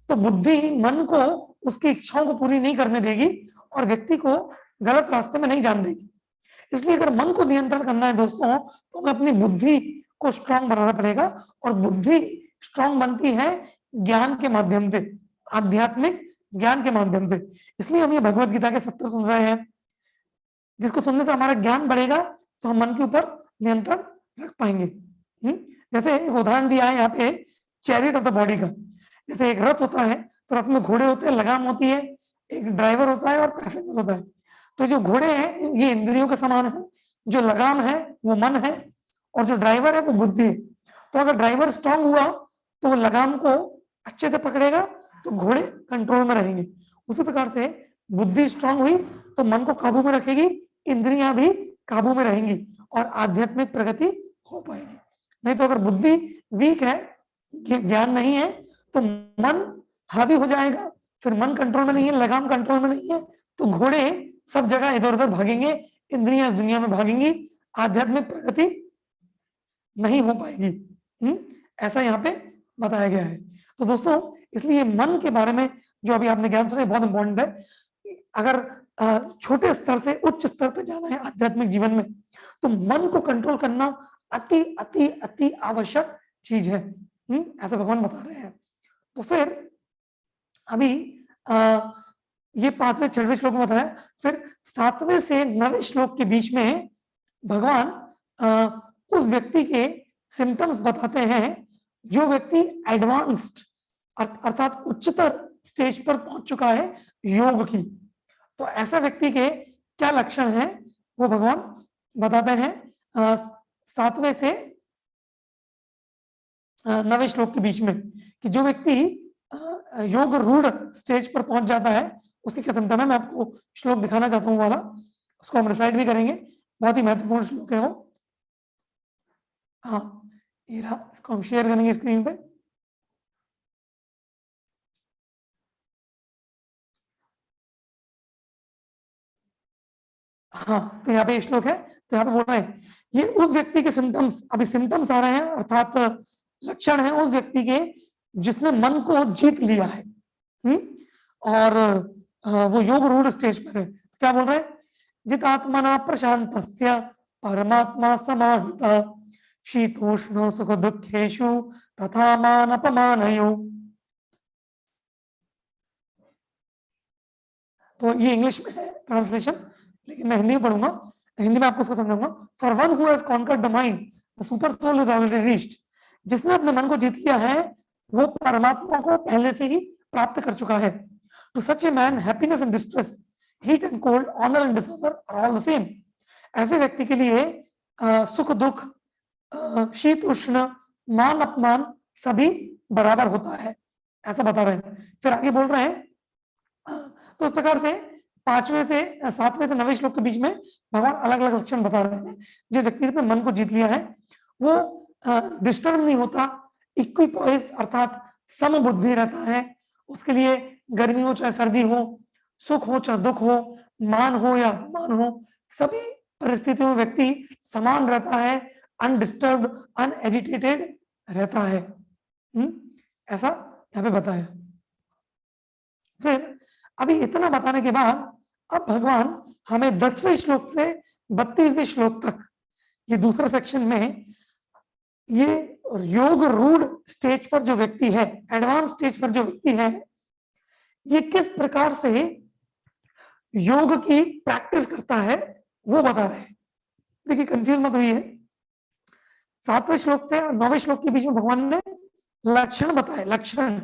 तो बुद्धि मन को उसकी इच्छाओं को पूरी नहीं करने देगी और व्यक्ति को गलत रास्ते में नहीं जाने देगी। इसलिए अगर मन को नियंत्रण करना है दोस्तों, तो हमें अपनी बुद्धि को स्ट्रांग बनाना पड़ेगा। और बुद्धि स्ट्रांग बनती है ज्ञान के माध्यम से, आध्यात्मिक ज्ञान के माध्यम से। इसलिए हम ये भगवत गीता के सत्र सुन रहे हैं, जिसको सुनने से हमारा ज्ञान बढ़ेगा तो हम मन के ऊपर नियंत्रण रख पाएंगे। जैसे एक उदाहरण दिया है यहाँ पे चैरिट ऑफ द बॉडी का। जैसे एक रथ होता है तो रथ में घोड़े होते हैं, लगाम होती है, एक ड्राइवर होता है और पैसेंजर होता है। तो जो घोड़े हैं ये इंद्रियों के समान है, जो लगाम है वो मन है, और जो ड्राइवर है वो बुद्धि है। तो अगर ड्राइवर स्ट्रांग हुआ तो वो लगाम को अच्छे से पकड़ेगा तो घोड़े कंट्रोल में रहेंगे। उसी प्रकार से बुद्धि स्ट्रांग हुई तो मन को काबू में रखेगी, इंद्रियां भी काबू में रहेंगी और आध्यात्मिक प्रगति हो पाएगी। नहीं तो अगर बुद्धि वीक है, ज्ञान नहीं है, तो मन हावी हो जाएगा, फिर मन कंट्रोल में नहीं है, लगाम कंट्रोल में नहीं है, तो घोड़े सब जगह इधर उधर भागेंगे, इंद्रियां दुनिया में भागेंगी, आध्यात्मिक प्रगति नहीं हो पाएगी। ऐसा यहाँ पे बताया गया है। तो दोस्तों इसलिए मन के बारे में जो अभी आपने ज्ञान सुना बहुत इंपॉर्टेंट है। अगर छोटे स्तर से उच्च स्तर पर जाना है आध्यात्मिक जीवन में तो मन को कंट्रोल करना अति अति अति आवश्यक चीज है। ऐसा भगवान बता रहे हैं। तो फिर अभी ये 5वें 6वें श्लोक में बताया, फिर 7वें से 9वें श्लोक के बीच में भगवान उस व्यक्ति के सिम्टम्स बताते हैं जो व्यक्ति एडवांस्ड अर्थात उच्चतर स्टेज पर पहुंच चुका है योग की। तो ऐसा व्यक्ति के क्या लक्षण हैं वो भगवान बताते हैं 7वें से 9वें श्लोक के बीच में, कि जो व्यक्ति योग रूढ़ स्टेज पर पहुंच जाता है उसकी क्या सिम्टम है। मैं आपको श्लोक दिखाना चाहता हूँ वाला, उसको हम रिसाइड भी करेंगे, बहुत ही महत्वपूर्ण श्लोक है वो। हाँ ये रहा, इसको हम शेयर करेंगे स्क्रीन पे। हाँ तो यहाँ पे श्लोक है, तो यहाँ पे बोल रहे हैं ये उस व्यक्ति के सिम्टम्स, अभी सिम्टम्स आ रहे हैं अर्थात लक्षण है उस व्यक्ति के जिसने मन को जीत लिया है और वो योग रूढ़ स्टेज पर है। तो क्या बोल रहे हैं, जित आत्मना प्रशांतस्य परमात्मा समाहिता शीतोष्ण सुख दुखेषु तथा मान अपमानयो। तो ये इंग्लिश में है ट्रांसलेशन, लेकिन मैं हिंदी में पढ़ूंगा, हिंदी में आपको उसको समझाऊंगा। For one who has conquered the mind the super soul is already reached. जिसने अपने मन को जीत लिया है वो परमात्मा को पहले से ही प्राप्त कर चुका है। To such a man happiness and distress, heat and cold, honour and dishonour are all the same. ऐसे व्यक्ति के लिए सुख दुख, शीत उष्ण, मान अपमान सभी बराबर होता है, ऐसा बता रहे हैं। फिर आगे बोल रहे हैं तो इस प्रकार से 5वें से 7वें से 9वें श्लोक के बीच में भगवान अलग अलग लक्षण बता रहे हैं। जिस व्यक्ति ने मन को जीत लिया है वो डिस्टर्ब नहीं होता, इक्विपॉइज अर्थात समबुद्धि रहता है। उसके लिए गर्मी हो चाहे सर्दी हो, सुख हो चाहे दुख हो, मान हो या अपमान हो, सभी परिस्थितियों में व्यक्ति समान रहता है, अनडिस्टर्ब्ड, अनएजिटेटेड रहता है। ऐसा यहाँ पे बताया। फिर अभी इतना बताने के बाद अब भगवान हमें 10वें श्लोक से 32वें श्लोक तक, ये दूसरा सेक्शन में, ये योग रूढ़ स्टेज पर जो व्यक्ति है, एडवांस स्टेज पर जो व्यक्ति है, ये किस प्रकार से योग की प्रैक्टिस करता है वो बता रहे हैं। देखिए कंफ्यूज मत हुई है, 7वें श्लोक से 9वें श्लोक के बीच में भगवान ने लक्षण बताए, लक्षण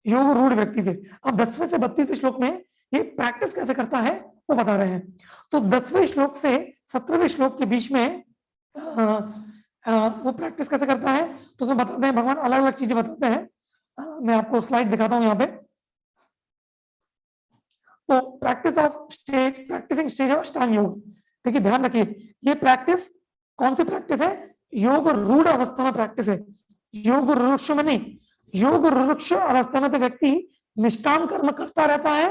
योग रूढ़ व्यक्ति के। अब 10वें से 32वें श्लोक में ये प्रैक्टिस कैसे करता है वो बता रहे हैं। तो 10वें श्लोक से 17वें श्लोक के बीच में वो प्रैक्टिस कैसे करता है तो उसमें बताते हैं भगवान अलग अलग चीजें बताते हैं। मैं आपको स्लाइड दिखाता हूं यहाँ पे। तो practice of stage, practising stage of Ashtanga yoga. देखिए ध्यान रखिए, ये प्रैक्टिस कौन सी प्रैक्टिस है, योग रूढ़ अवस्था में प्रैक्टिस है, योग रुक्ष में नहीं। योग रुक्ष अवस्था में तो व्यक्ति निष्काम कर्म करता रहता है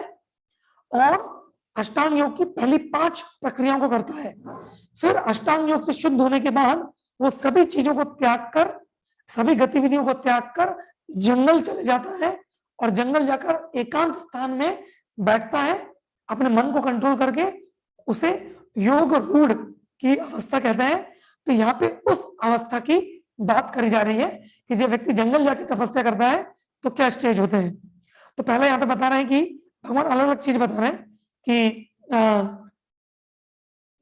और अष्टांग योग की पहली 5 प्रक्रियाओं को करता है। फिर अष्टांग योग से शुद्ध होने के बाद वो सभी चीजों को त्याग कर, सभी गतिविधियों को त्याग कर जंगल चले जाता है और जंगल जाकर एकांत स्थान में बैठता है, अपने मन को कंट्रोल करके। उसे योग रूढ़ की अवस्था कहते हैं। तो यहाँ पे उस अवस्था की बात करी जा रही है कि जब व्यक्ति जंगल जाके तपस्या करता है तो क्या स्टेज होते हैं। तो पहले यहाँ पे बता रहे हैं कि भगवान अलग अलग चीज बता रहे हैं कि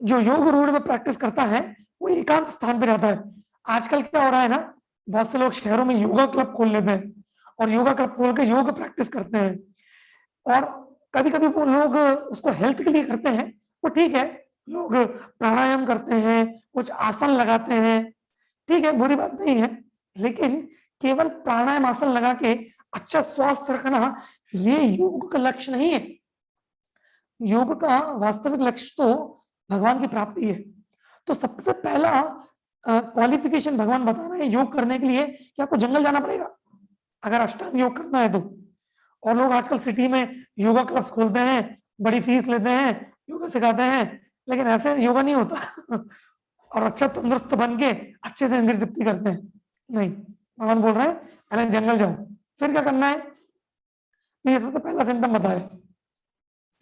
जो योग रूढ़ में प्रैक्टिस करता है वो एकांत स्थान पे रहता है। आजकल क्या हो रहा है ना, बहुत से लोग शहरों में योगा क्लब खोल लेते हैं और योगा क्लब खोल के योग प्रैक्टिस करते हैं, और कभी कभी वो लोग उसको हेल्थ के लिए करते हैं, वो ठीक है, लोग प्राणायाम करते हैं, कुछ आसन लगाते हैं, ठीक है, बुरी बात नहीं है, लेकिन केवल प्राणायाम आसन लगा के अच्छा स्वास्थ्य रखना ये योग का लक्ष्य नहीं है। योग का वास्तविक लक्ष्य तो भगवान की प्राप्ति है। तो सबसे पहला क्वालिफिकेशन भगवान बता रहे हैं योग करने के लिए कि आपको जंगल जाना पड़ेगा अगर अष्टांग योग करना है तो। और लोग आजकल सिटी में योगा क्लब्स खोलते हैं, बड़ी फीस लेते हैं, योगा सिखाते हैं, लेकिन ऐसे योगा नहीं होता और अच्छा तंदुरुस्त बन के अच्छे से इंद्रिय तृप्ति करते हैं, नहीं। भगवान बोल रहे हैं पहले जंगल जाओ, फिर क्या करना है, तो ये सबसे पहला सिम्टम बताया।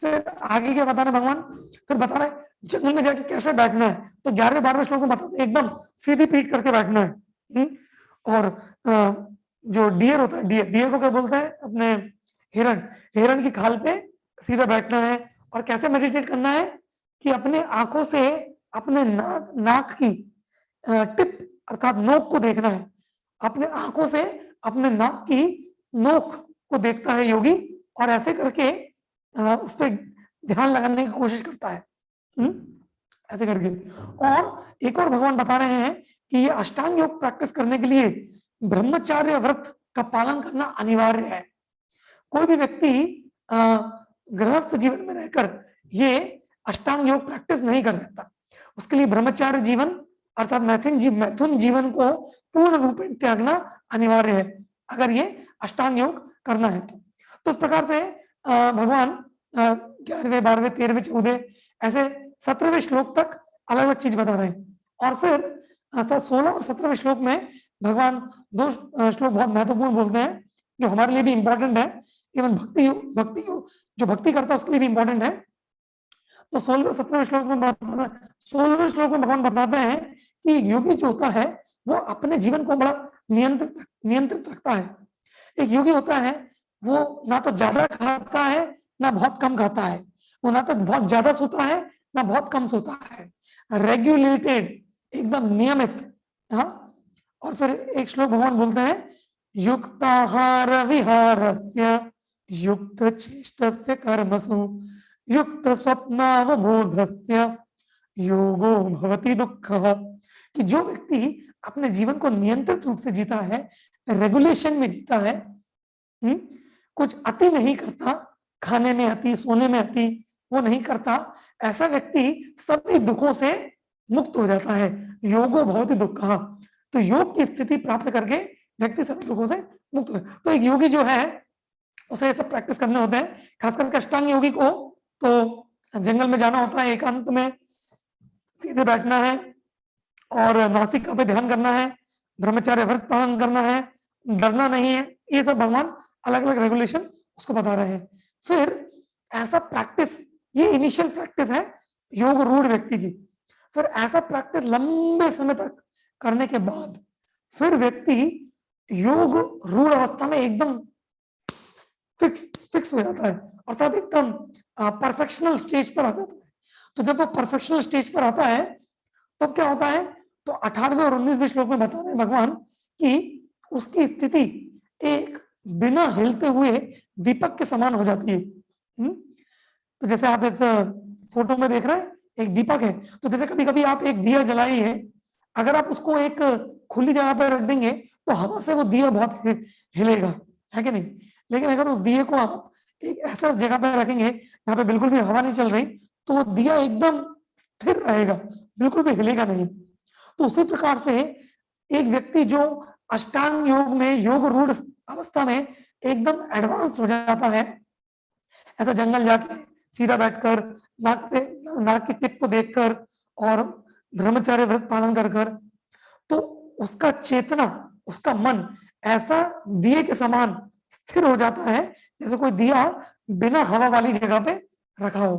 फिर आगे क्या बता रहे भगवान, फिर बता रहे जंगल में जाके कैसे बैठना है। तो 11वें-12वें श्लोक में बताते हैं एकदम सीधी पीठ करके बैठना है। और जो डियर होता है, डियर को क्या बोलते हैं, अपने हिरण की खाल पे सीधा बैठना है। और कैसे मेडिटेट करना है कि अपने आंखों से अपने नाक की टिप अर्थात नोक को देखना है। अपने आंखों से अपने नाक की नोक को देखता है योगी, और ऐसे करके उस पर ध्यान लगाने की कोशिश करता है, ऐसे करके। और एक और भगवान बता रहे हैं कि ये अष्टांग योग प्रैक्टिस करने के लिए ब्रह्मचार्य व्रत का पालन करना अनिवार्य है। कोई भी व्यक्ति गृहस्थ जीवन में रहकर ये अष्टांग योग प्रैक्टिस नहीं कर सकता। उसके लिए ब्रह्मचार्य जीवन अर्थात मैथुन जीवन को पूर्ण रूप में त्यागना अनिवार्य है अगर ये अष्टांग योग करना है तो इस प्रकार से भगवान 11वें 12वें 13वें 14 ऐसे 17वें श्लोक तक अलग अलग चीज बता रहे हैं। और फिर 16 और 17वें श्लोक में भगवान दो श्लोक बहुत महत्वपूर्ण बोलते हैं जो हमारे लिए भी इंपॉर्टेंट है, इवन भक्ति जो भक्ति करता है उसके लिए भी इंपॉर्टेंट है। तो 16वें-17वें श्लोक में 16वें श्लोक में भगवान बताते हैं कि योगी जो होता है वो अपने जीवन को बड़ा नियंत्रित रखता है। एक योगी होता है वो ना तो ज्यादा खाता है ना बहुत कम खाता है, वो ना तो बहुत ज्यादा सोता है ना बहुत कम सोता है, रेगुलेटेड, एकदम नियमित। हाँ, और फिर एक श्लोक भगवान बोलते हैं युक्ताहार विहारस्य युक्त चेष्टस्य कर्मसु युक्त स्वप्नावबोधस्य योगो भवति दुःखः। कि जो व्यक्ति अपने जीवन को नियंत्रित रूप से जीता है, रेगुलेशन में जीता है, कुछ अति नहीं करता, खाने में अति, सोने में अति वो नहीं करता, ऐसा व्यक्ति सभी दुखों से मुक्त हो जाता है। योगो भवति दुःखः। तो योग की स्थिति प्राप्त करके व्यक्ति सभी दुखों से मुक्त हो। तो एक योगी जो है उसे ये सब प्रैक्टिस करने होते हैं। खास करके अष्टांग योगी को तो जंगल में जाना होता है, एकांत में सीधे बैठना है और नासिका पे ध्यान करना है, ब्रह्मचार्य व्रत पालन करना है, डरना नहीं है। ये सब भगवान अलग अलग रेगुलेशन उसको बता रहे हैं। फिर ऐसा प्रैक्टिस, ये इनिशियल प्रैक्टिस है योग रूढ़ व्यक्ति की। फिर ऐसा प्रैक्टिस लंबे समय तक करने के बाद फिर व्यक्ति योग रूढ़ अवस्था में एकदम फिक्स हो जाता है, अर्थात एकदम परफेक्शनल स्टेज पर आ जाता है। तो जब वो परफेक्शनल स्टेज पर आता है तब क्या होता है, तो 18वें और 19वें श्लोक में बता रहे हैं भगवान कि उसकी स्थिति एक बिना हिलते हुए दीपक के समान हो जाती है। तो जैसे आप इस फोटो में देख रहे हैं एक दीपक है, तो जैसे कभी कभी आप एक दिया जलाई है, अगर आप उसको एक खुली जगह पर रख देंगे तो हवा से वो दिया बहुत हिलेगा, है कि नहीं। लेकिन अगर उस दिए को आप एक ऐसा जगह पर रखेंगे जहाँ पे बिल्कुल भी हवा नहीं चल रही, तो वो दिया एकदम स्थिर रहेगा, बिल्कुल भी हिलेगा नहीं। तो उसी प्रकार से एक व्यक्ति जो अष्टांग योग में, योग रूढ़ अवस्था में एकदम एडवांस हो जाता है, ऐसा जंगल जाके सीधा बैठकर नाक की टिप को देखकर और ब्रह्मचार्य व्रत पालन कर, तो उसका चेतना, उसका मन ऐसा दिए के समान स्थिर हो जाता है जैसे कोई दिया बिना हवा वाली जगह पे रखा हो।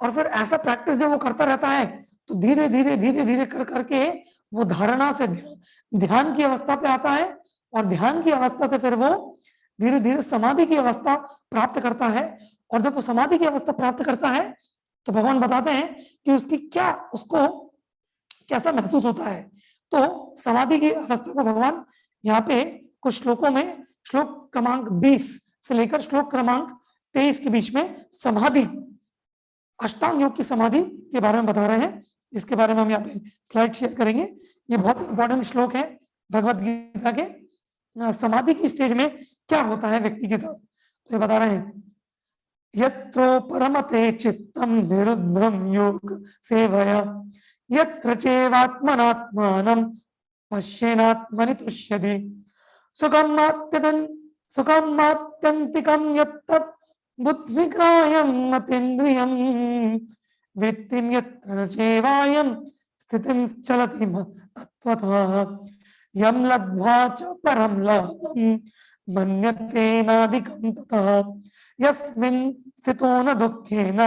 और फिर ऐसा प्रैक्टिस जब वो करता रहता है तो धीरे धीरे कर करके वो धारणा से ध्यान की अवस्था पे आता है, और ध्यान की अवस्था से फिर वो धीरे धीरे समाधि की अवस्था प्राप्त करता है। और जब वो समाधि की अवस्था प्राप्त करता है तो भगवान बताते हैं कि उसको कैसा महसूस होता है। तो समाधि की अवस्था को भगवान यहाँ पे कुछ श्लोकों में, श्लोक क्रमांक 20 से लेकर श्लोक क्रमांक 23 के बीच में समाधि, अष्टांग योग की समाधि के बारे में बता रहे हैं, जिसके बारे में हम यहाँ पे स्लाइड शेयर करेंगे। ये बहुत इंपॉर्टेंट श्लोक है भगवत गीता के। समाधि की स्टेज में क्या होता है व्यक्ति के साथ, तो ये बता रहे हैं, यत्रो परमते चित्तम निरुद्धम योग सेवया यत्र चैवात्मनात्मानं पश्येनात्मनि तुष्यति सुखमात्यन्तिकं यत्तत् बुद्धिग्राह्यं मतेन्द्रियं वित्तिं यत्र चैवायं स्थितिं चलति तत्त्वतः यं लब्ध्वा च परं लाभं मन्यतेनाधिकं ततः यस्मिन् स्थितो न दुःखेन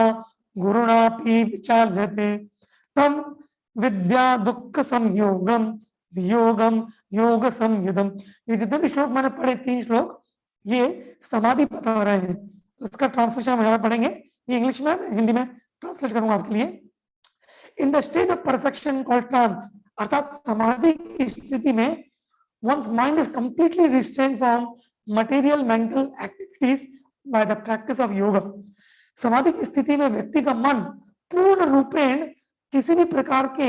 गुरुणापि विचाल्यते तं विद्या दुःख संयोगम वियोगम योग संयुदम। ये जितने भी श्लोक मैंने पढ़े, 3 श्लोक, ये समाधि बता रहे हैं। तो इसका ट्रांसलेशन हम यहाँ पढ़ेंगे, ये इंग्लिश में, हिंदी में ट्रांसलेट करूंगा आपके लिए। In the stage of perfection called trance, अर्थात समाधि की स्थिति में one's mind is completely restrained from material mental activities by the practice of yoga। समाधि की स्थिति में व्यक्ति का मन पूर्ण रूपेण किसी भी प्रकार के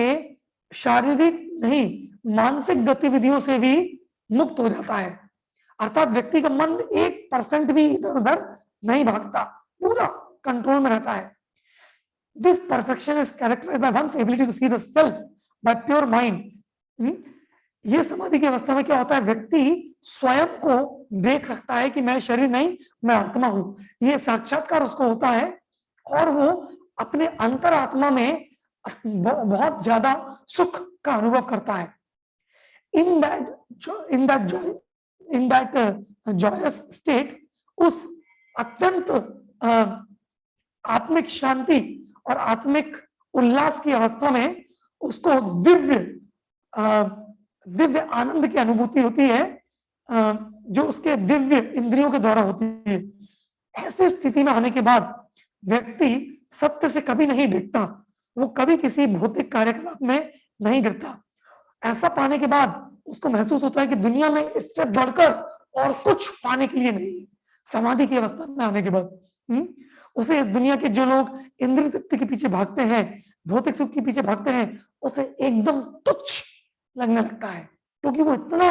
शारीरिक नहीं, मानसिक गतिविधियों से भी मुक्त हो जाता है। अर्थात व्यक्ति का मन 1% भी इधर उधर नहीं भागता, पूरा कंट्रोल में रहता है। This perfection is characterised by one's ability to see the self by pure mind. ये समाधि की अवस्था में क्या होता है, व्यक्ति स्वयं को देख सकता है कि मैं शरीर नहीं, मैं आत्मा हूं। ये साक्षात्कार उसको होता है और वो अपने अंतरात्मा में बहुत ज्यादा सुख का अनुभव करता है। इन दैट जॉयस स्टेट, उस अत्यंत आत्मिक शांति और आत्मिक उल्लास की अवस्था में उसको दिव्य आनंद की अनुभूति होती है, जो उसके दिव्य इंद्रियों के द्वारा होती है। ऐसी स्थिति में आने के बाद व्यक्ति सत्य से कभी नहीं डिगता, वो कभी किसी भौतिक कार्यकलाप में नहीं गिरता। ऐसा पाने के बाद उसको महसूस होता है कि दुनिया में इससे बढ़कर और कुछ पाने के लिए नहीं है। समाधि की अवस्था में आने के बाद उसे दुनिया के जो लोग इंद्रिय तृप्ति के पीछे भागते हैं, भौतिक सुख के पीछे भागते हैं, उसे एकदम तुच्छ लगने लगता है, क्योंकि वो इतना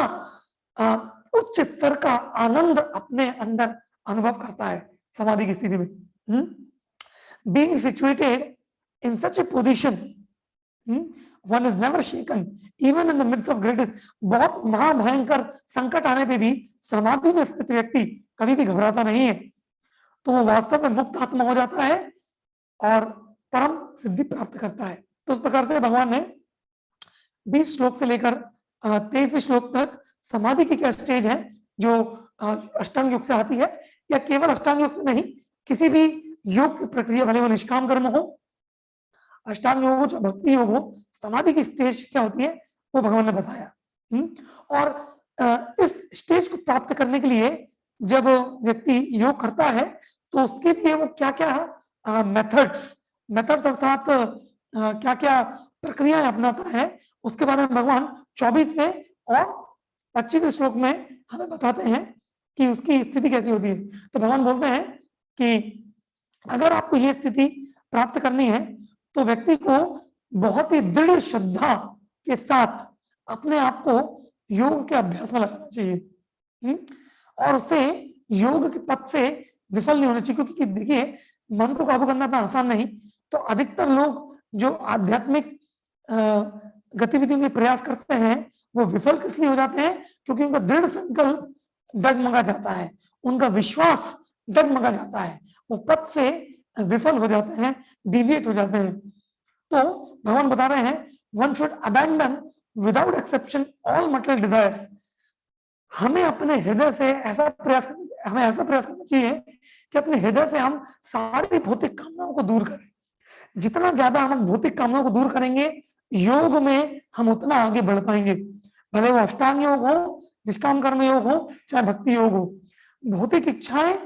उच्च स्तर का आनंद अपने अंदर अनुभव करता है समाधि की स्थिति में। Being situated in such a position, one is never shaken, even in the midst of great, बहुत महाभयंकर संकट आने पे भी समाधि में स्थित व्यक्ति कभी भी घबराता नहीं है। तो वो वास्तव में मुक्त आत्मा हो जाता है और परम सिद्धि प्राप्त करता है। तो उस प्रकार से भगवान ने 20 श्लोक से लेकर 23वें श्लोक तक समाधि की क्या स्टेज है जो अष्टांग योग से आती है, या केवल अष्टांग योग से नहीं, किसी भी योग की प्रक्रिया, भले वो निष्काम कर्म हो, अष्टांग योग हो, चाहे भक्ति योग हो, समाधि की स्टेज क्या होती है वो भगवान ने बताया। और इस स्टेज को प्राप्त करने के लिए जब व्यक्ति योग करता है तो उसके लिए वो क्या क्या मेथड्स अर्थात क्या क्या प्रक्रियाएं अपनाता है, उसके बारे में भगवान 24वें और 25वें श्लोक में हमें बताते हैं कि उसकी स्थिति कैसी होती है। तो भगवान बोलते हैं कि अगर आपको ये स्थिति प्राप्त करनी है तो व्यक्ति को बहुत ही दृढ़ श्रद्धा के साथ अपने आप को योग के अभ्यास में लगाना चाहिए और उसे योग के पथ से विफल नहीं होना चाहिए, क्योंकि देखिए मन को काबू करना इतना आसान नहीं। तो अधिकतर लोग जो आध्यात्मिक गतिविधियों के प्रयास करते हैं वो विफल किस लिए हो जाते हैं, क्योंकि उनका दृढ़ संकल्प डगमगा जाता है, उनका विश्वास डगमगा जाता है, वो पथ से विफल हो जाते हैं, डिविएट हो जाते हैं। तो भगवान बता रहे हैं one should abandon without exception all material desires. हमें अपने हृदय से ऐसा प्रयास करना चाहिए कि अपने हृदय से हम सारी भौतिक कामनाओं को दूर करें। जितना ज्यादा हम भौतिक कामनाओं को दूर करेंगे, योग में हम उतना आगे बढ़ पाएंगे, भले वो अष्टांग योग हो, निष्काम कर्म योग हो, चाहे भक्ति योग हो। भौतिक इच्छाएं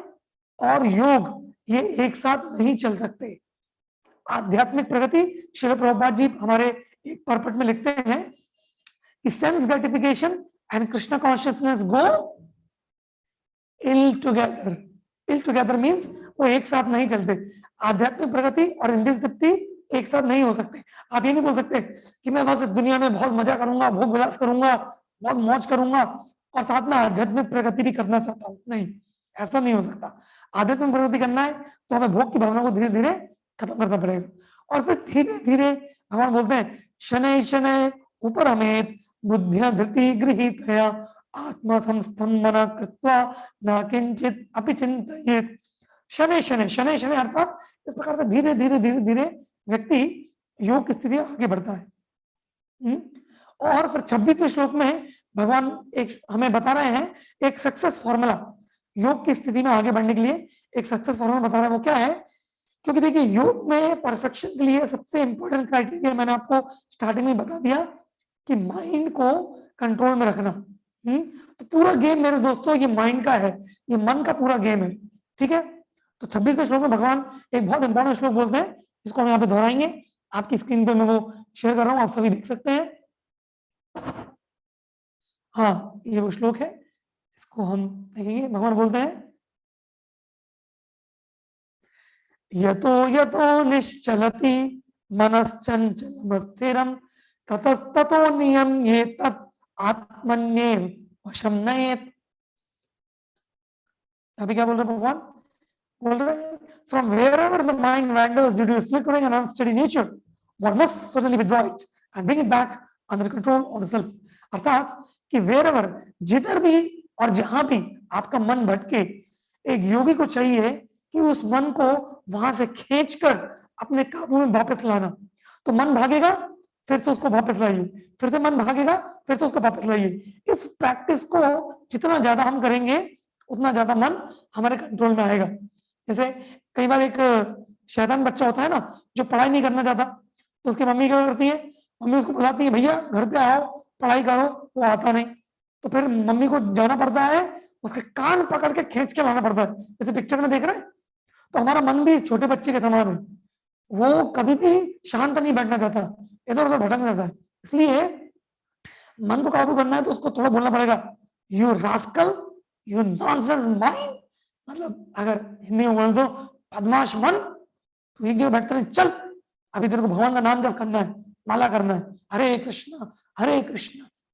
और योग ये एक साथ नहीं चल सकते। आध्यात्मिक प्रगति, श्रील प्रभुपाद जी हमारे एक परपट में लिखते हैं कि sense gratification and Krishna consciousness go ill together. Ill together means वो एक साथ नहीं चलते। आध्यात्मिक प्रगति और इंद्रिय तृप्ति एक साथ नहीं हो सकते। आप ये नहीं बोल सकते कि मैं बस इस दुनिया में बहुत मजा करूंगा, भोग विलास करूंगा, बहुत मौज करूंगा और साथ में आध्यात्मिक प्रगति भी करना चाहता हूँ। नहीं, ऐसा नहीं हो सकता। आध्यात्मिक प्रगति करना है तो हमें भोग की भावना को धीरे धीरे खत्म करना पड़ेगा। और फिर धीरे धीरे भगवान बोलते हैं शनै शनै ऊपर हमें बुद्धिया धृति गृहीत आत्मा संस्तंभन कृत्वा न किंचित अपि चिंतयेत्। शनै शनै, शनै शनै अर्थात इस प्रकार से धीरे धीरे धीरे धीरे व्यक्ति योग की स्थिति में आगे बढ़ता है। और फिर 26वें श्लोक में भगवान एक हमें बता रहे हैं एक सक्सेस फॉर्मूला। योग की स्थिति में आगे बढ़ने के लिए एक सक्सेस फॉर्मूला बता रहे हैं। वो क्या है? क्योंकि देखिए योग में परफेक्शन के लिए सबसे इंपॉर्टेंट क्राइटेरिया मैंने आपको स्टार्टिंग में बता दिया कि माइंड को कंट्रोल में रखना। तो पूरा गेम मेरे दोस्तों ये माइंड का है, ये मन का पूरा गेम है। ठीक है, तो 26वें श्लोक में भगवान एक बहुत इंपॉर्टेंट श्लोक बोलते हैं, इसको हम यहाँ पे दोहराएंगे। आपकी स्क्रीन पे मैं वो शेयर कर रहा हूँ, आप सभी देख सकते हैं। हाँ, ये वो श्लोक है, इसको हम देखेंगे। भगवान बोलते हैं यतो यतो निश्चलति मनश्चंचलमस्थिरं ततस्ततो नियम्येतत् आत्मन्येव वशं नयेत्। अभी क्या बोल रहे भगवान? बोल रहे हैं from wherever the mind wanders due to flickering and unsteady nature, one must certainly withdraw it and bring it back under control of the self। अर्थात कि wherever, जिधर भी और जहां भी आपका मन भटके, एक योगी को चाहिए कि उस मन को वहां से खींचकर अपने काबू में वापस लाना। तो मन भागेगा, फिर से उसको वापस लाइए, फिर से मन भागेगा, फिर से उसको वापस लाइए। इस प्रैक्टिस को जितना ज्यादा हम करेंगे उतना ज्यादा मन हमारे कंट्रोल में आएगा। जैसे कई बार एक शैतान बच्चा होता है ना, जो पढ़ाई नहीं करना चाहता, तो उसकी मम्मी क्या करती है? मम्मी उसको बुलाती है, भैया घर पे आओ, पढ़ाई करो। वो आता नहीं, तो फिर मम्मी को जाना पड़ता है, उसके कान पकड़ के खींच के लाना पड़ता है। जैसे पिक्चर में देख रहे हैं, तो हमारा मन भी छोटे बच्चे के समान है, वो कभी भी शांत नहीं बैठना चाहता, इधर उधर भटक जाता है। इसलिए मन को काबू करना है तो उसको थोड़ा बोलना पड़ेगा, you rascal, you nonsense mind. मतलब अगर हिंदी में बोल दो, बदमाश मन, तो एक जगह बैठते नहीं, चल अभी तेरे को भगवान का नाम जप करना है, माला करना है, हरे कृष्ण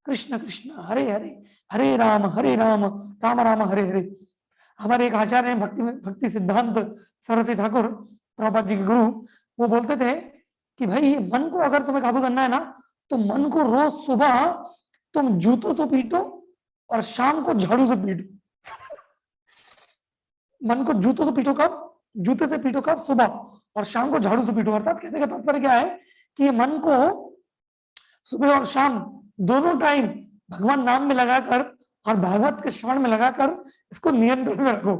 कृष्ण कृष्ण हरे हरे, हरे राम राम राम हरे हरे। हमारे एक आचार्य हैं भक्ति सिद्धांत सरस्वती ठाकुर, प्रभुपाद जी के गुरु, वो बोलते थे कि भाई मन को अगर तुम्हें काबू करना है ना, तो मन को रोज सुबह तुम जूतों से पीटो और शाम को झाड़ू से पीटो। मन को जूतों से पीटो कब? जूते से पीटो कब? सुबह, और शाम को झाड़ू से पीटो। अर्थात कहने का तात्पर्य क्या है कि ये मन को सुबह और शाम दोनों टाइम भगवान नाम में लगाकर और भागवत के श्रवण में लगाकर इसको नियंत्रण में रखो,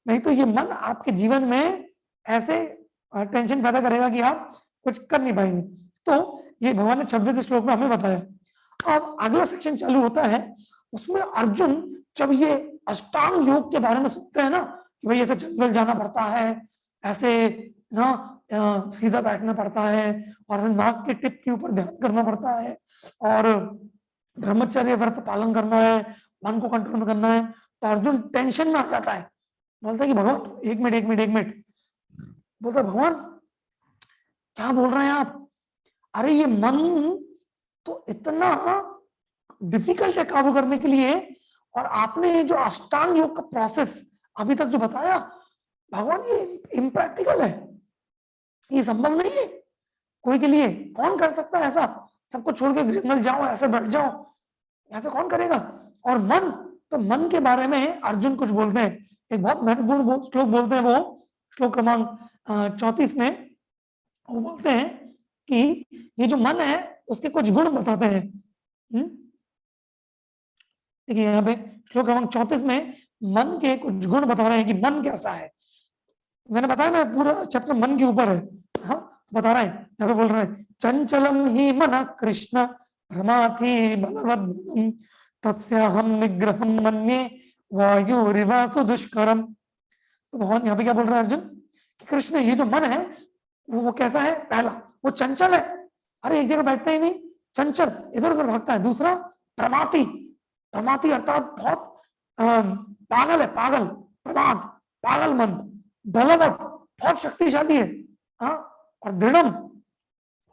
नहीं तो ये मन आपके जीवन में ऐसे टेंशन पैदा करेगा कि आप कुछ कर नहीं पाएंगे। तो ये भगवान ने 26वें श्लोक में हमें बताया। अब अगला सेक्शन चालू होता है, उसमें अर्जुन जब ये अष्टांग योग के बारे में सुनते हैं ना, कि भाई ऐसे जंगल जाना पड़ता है, ऐसे ना सीधा बैठना पड़ता है, और नाक के टिप के ऊपर ध्यान करना पड़ता है, और ब्रह्मचर्य व्रत पालन करना है, मन को कंट्रोल करना है, तो अर्जुन टेंशन में आ जाता है। बोलता है कि भगवान एक मिनट, बोलता भगवान क्या बोल रहे हैं आप? अरे ये मन तो इतना डिफिकल्ट है काबू करने के लिए, और आपने जो अष्टांग योग का प्रोसेस अभी तक जो बताया भगवान, ये इम्प्रैक्टिकल है, ये संभव नहीं है कोई के लिए। कौन कर सकता है ऐसा? सबको छोड़ के जंगल जाओ, ऐसे बैठ जाओ, ऐसा कौन करेगा? और मन, तो मन के बारे में अर्जुन कुछ बोलते हैं, एक बहुत महत्वपूर्ण श्लोक बोलते हैं, वो श्लोक क्रमांक 34 में वो बोलते हैं कि ये जो मन है उसके कुछ गुण बताते हैं। देखिए यहाँ पे श्लोक क्रमांक 34 में मन के कुछ गुण बता रहे हैं कि मन कैसा है। मैंने बताया ना पूरा चैप्टर मन के ऊपर है। हाँ, बता रहे हैं, यहाँ पे बोल रहे हैं चंचलम ही मन कृष्ण भ्रमाति बलवद् तस्याहम निग्रहम मन्ये वायुरिवासु दुष्करम। तो भगवान यहाँ पे क्या बोल रहा है अर्जुन कि कृष्ण ये जो मन है वो कैसा है, पहला वो चंचल है, अरे एक जगह बैठता ही नहीं, चंचल इधर उधर भागता है। दूसरा प्रमाती, प्रमाती अर्थात बहुत पागल है, पागल, प्रमाद पागल मन, बलवत बहुत शक्तिशाली है, हाँ, और दृढ़म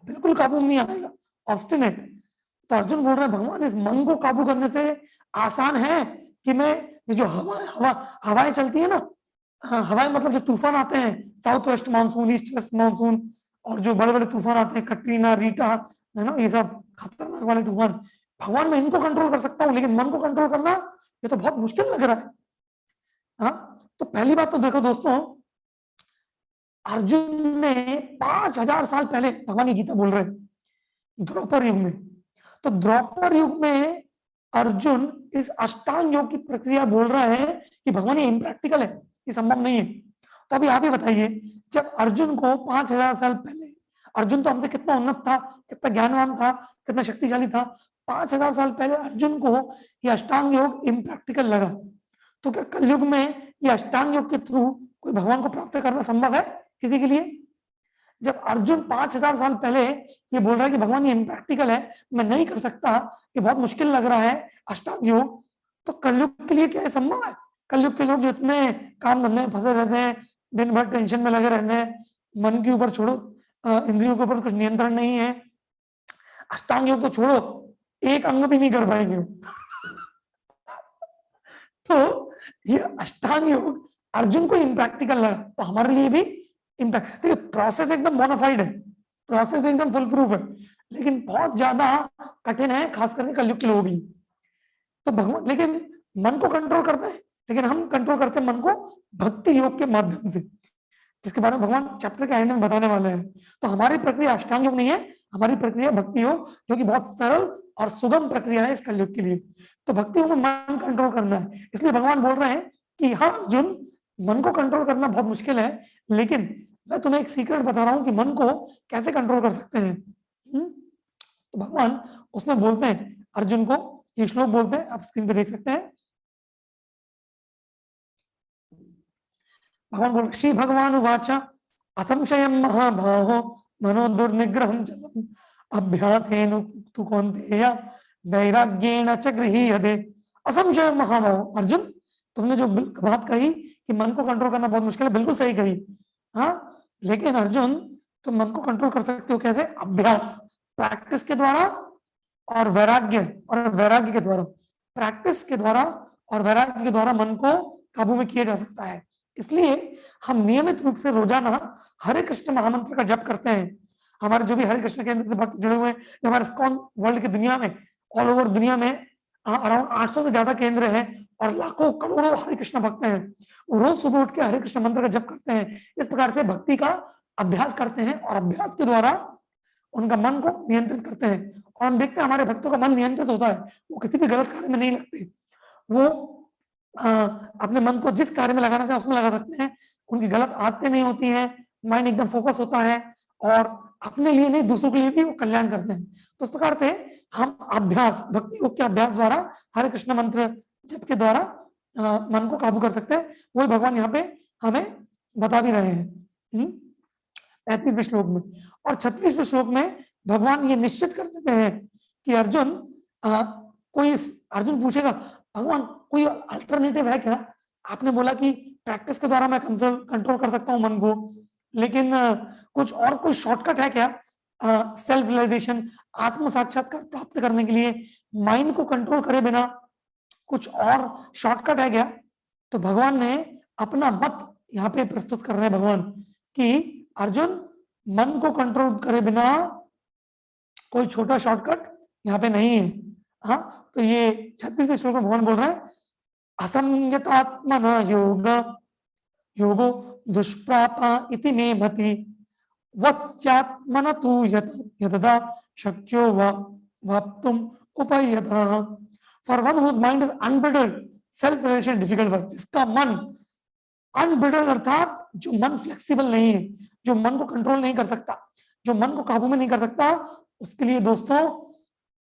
बिल्कुल काबू में नहीं आएगा, ऑब्स्टिनेट। तो अर्जुन बोल रहे हैं भगवान इस मन को काबू करने से आसान है कि मैं ये जो हवाएं चलती है ना, हवाएं मतलब जो तूफान आते हैं, south west monsoon, east west monsoon, और जो बड़े बड़े तूफान आते हैं, कटरीना, रीटा, है ना, ये सब खतरनाक वाले तूफान, भगवान मैं इनको कंट्रोल कर सकता हूँ, लेकिन मन को कंट्रोल करना ये तो बहुत मुश्किल लग रहा है। हाँ, तो पहली बात तो देखो दोस्तों, अर्जुन ने 5000 साल पहले भगवान की गीता बोल रहे हैं द्रौपद युग में, तो द्रौपद युग में अर्जुन इस अष्टांग योग की प्रक्रिया बोल रहा है कि भगवान ये इम्प्रैक्टिकल है, ये संभव नहीं है। तो अभी आप ही बताइए, जब अर्जुन को 5000 साल पहले, अर्जुन तो हमसे कितना उन्नत था, कितना ज्ञानवान था, कितना शक्तिशाली था, 5000 साल पहले अर्जुन को ये अष्टांग योग इम्प्रैक्टिकल लगा, तो क्या कलयुग में ये अष्टांग योग के थ्रू कोई भगवान को प्राप्त करना संभव है किसी के लिए? जब अर्जुन 5000 साल पहले ये बोल रहा है कि भगवान ये इम्प्रैक्टिकल है, मैं नहीं कर सकता, ये बहुत मुश्किल लग रहा है अष्टांग योग, तो कलयुग के लिए क्या संभव है? कलयुग के लोग जो इतने काम धंधे में फंसे रहते हैं, दिन भर टेंशन में लगे रहते हैं, मन के ऊपर छोड़ो, इंद्रियों के ऊपर कुछ नियंत्रण नहीं है, अष्टांग योग तो छोड़ो, एक अंग भी नहीं कर पाएंगे। तो ये अष्टांग योग अर्जुन को इम्प्रैक्टिकल लगा, तो हमारे लिए भी इम्पैक्ट। देखिए प्रोसेस एकदम बोनाफाइड है, प्रोसेस एकदम फुल प्रूफ है, लेकिन बहुत ज्यादा कठिन है, खास करके कलयुग के लोग ही। तो भगवान लेकिन मन को कंट्रोल करता है, लेकिन हम कंट्रोल करते हैं मन को भक्ति योग के माध्यम से, जिसके बारे में भगवान चैप्टर के एंड में बताने वाले हैं। तो हमारी प्रक्रिया अष्टांग योग नहीं है, हमारी प्रक्रिया भक्ति योग, जो कि बहुत सरल और सुगम प्रक्रिया है इस कलयुग के लिए। तो भक्ति योग में मन कंट्रोल करना है, इसलिए भगवान बोल रहे हैं कि हाँ अर्जुन, मन को कंट्रोल करना बहुत मुश्किल है, लेकिन मैं तुम्हें एक सीक्रेट बता रहा हूं कि मन को कैसे कंट्रोल कर सकते हैं। तो भगवान उसमें बोलते हैं अर्जुन को, ये श्लोक बोलते हैं, आप स्क्रीन पे देख सकते हैं। भगवान बोल, श्री भगवान उवाच असंशयं महाबाहो मनो दुर्निग्रहं चलम् अभ्यासेन तु कौन्तेय वैराग्येण च गृह्यते। असंशयं महाबाहो, अर्जुन तुमने जो बात कही कि मन को कंट्रोल करना बहुत मुश्किल है, बिल्कुल सही कही, हाँ, लेकिन अर्जुन तुम मन को कंट्रोल कर सकते हो कैसे? अभ्यास, प्रैक्टिस के द्वारा, और वैराग्य, और वैराग्य के द्वारा, प्रैक्टिस के द्वारा और वैराग्य के द्वारा मन को काबू में किया जा सकता है। इसलिए हम नियमित रूप से रोजाना हरे कृष्ण महामंत्र का जप करते हैं। हमारे जो भी हरे कृष्ण केंद्र से भक्त जुड़े हुए हैं, हमारे इस्कॉन वर्ल्ड की दुनिया में, ऑल ओवर दुनिया में अराउंड 800 से ज्यादा केंद्र हैं और लाखों करोड़ों हरे कृष्ण भक्त हैं। वो रोज सुबह उठ के हरे कृष्ण मंत्र का जप करते हैं। इस प्रकार से भक्ति का अभ्यास करते हैं और अभ्यास के द्वारा उनका मन को नियंत्रित करते हैं। और हम देखते हैं हमारे भक्तों का मन नियंत्रित होता है, वो किसी भी गलत कार्य में नहीं लगते, वो अपने मन को जिस कार्य में लगाना चाहे उसमें लगा सकते हैं, उनकी गलत आदतें नहीं होती हैं, माइंड एकदम फोकस होता है, और अपने लिए नहीं दूसरों के लिए भी वो कल्याण करते हैं। तो इस प्रकार से हम अभ्यास, भक्ति योग के अभ्यास द्वारा, हरे कृष्ण मंत्र जप के द्वारा मन को काबू कर सकते हैं। वही भगवान यहाँ पे हमें बता भी रहे हैं 35वें श्लोक में। और 36वें श्लोक में भगवान ये निश्चित कर देते हैं कि अर्जुन, अर्जुन पूछेगा भगवान कोई अल्टरनेटिव है क्या? आपने बोला कि प्रैक्टिस के द्वारा मैं कंट्रोल कर सकता हूँ मन को, लेकिन कुछ और कोई शॉर्टकट है क्या सेल्फ रियलाइजेशन, आत्म साक्षात्कार प्राप्त करने के लिए, माइंड को कंट्रोल करे बिना कुछ और शॉर्टकट है क्या? तो भगवान ने अपना मत यहाँ पे प्रस्तुत कर रहे हैं भगवान कि अर्जुन, मन को कंट्रोल करे बिना कोई छोटा शॉर्टकट यहाँ पे नहीं है। हाँ, तो ये 36वें श्लोक में भगवान बोल रहे हैं असंयतात्मना योगो दुष्प्रापा इति मे मति वस्यात्मन तु यतदा शक्यो वाप्तुम उपयतः। For one whose mind is unbridled, self realization difficult work. जिसका मन अनब्रिडल्ड अर्थात जो मन फ्लेक्सिबल नहीं है, जो मन को कंट्रोल नहीं कर सकता, जो मन को काबू में नहीं कर सकता, उसके लिए दोस्तों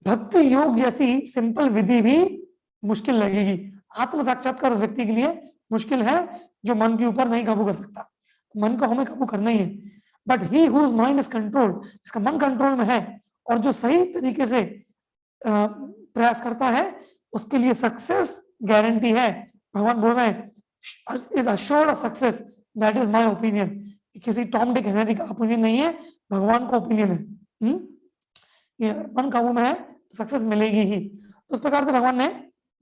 भक्ति योग जैसी सिंपल विधि भी मुश्किल लगेगी। आत्म साक्षात्कार उस व्यक्ति के लिए मुश्किल है जो मन के ऊपर नहीं काबू कर सकता। मन को हमें काबू करना ही है। But he whose mind is control, जिसका मन कंट्रोल में है और जो सही तरीके से प्रयास करता है, उसके लिए सक्सेस गारंटी है। भगवान बोल रहे हैं is assured of success, that is my opinion. किसी टॉम डिक हैरी का ओपिनियन नहीं है, भगवान का ओपिनियन है। ये मन काबू में है तो सक्सेस मिलेगी ही। तो उस प्रकार से भगवान ने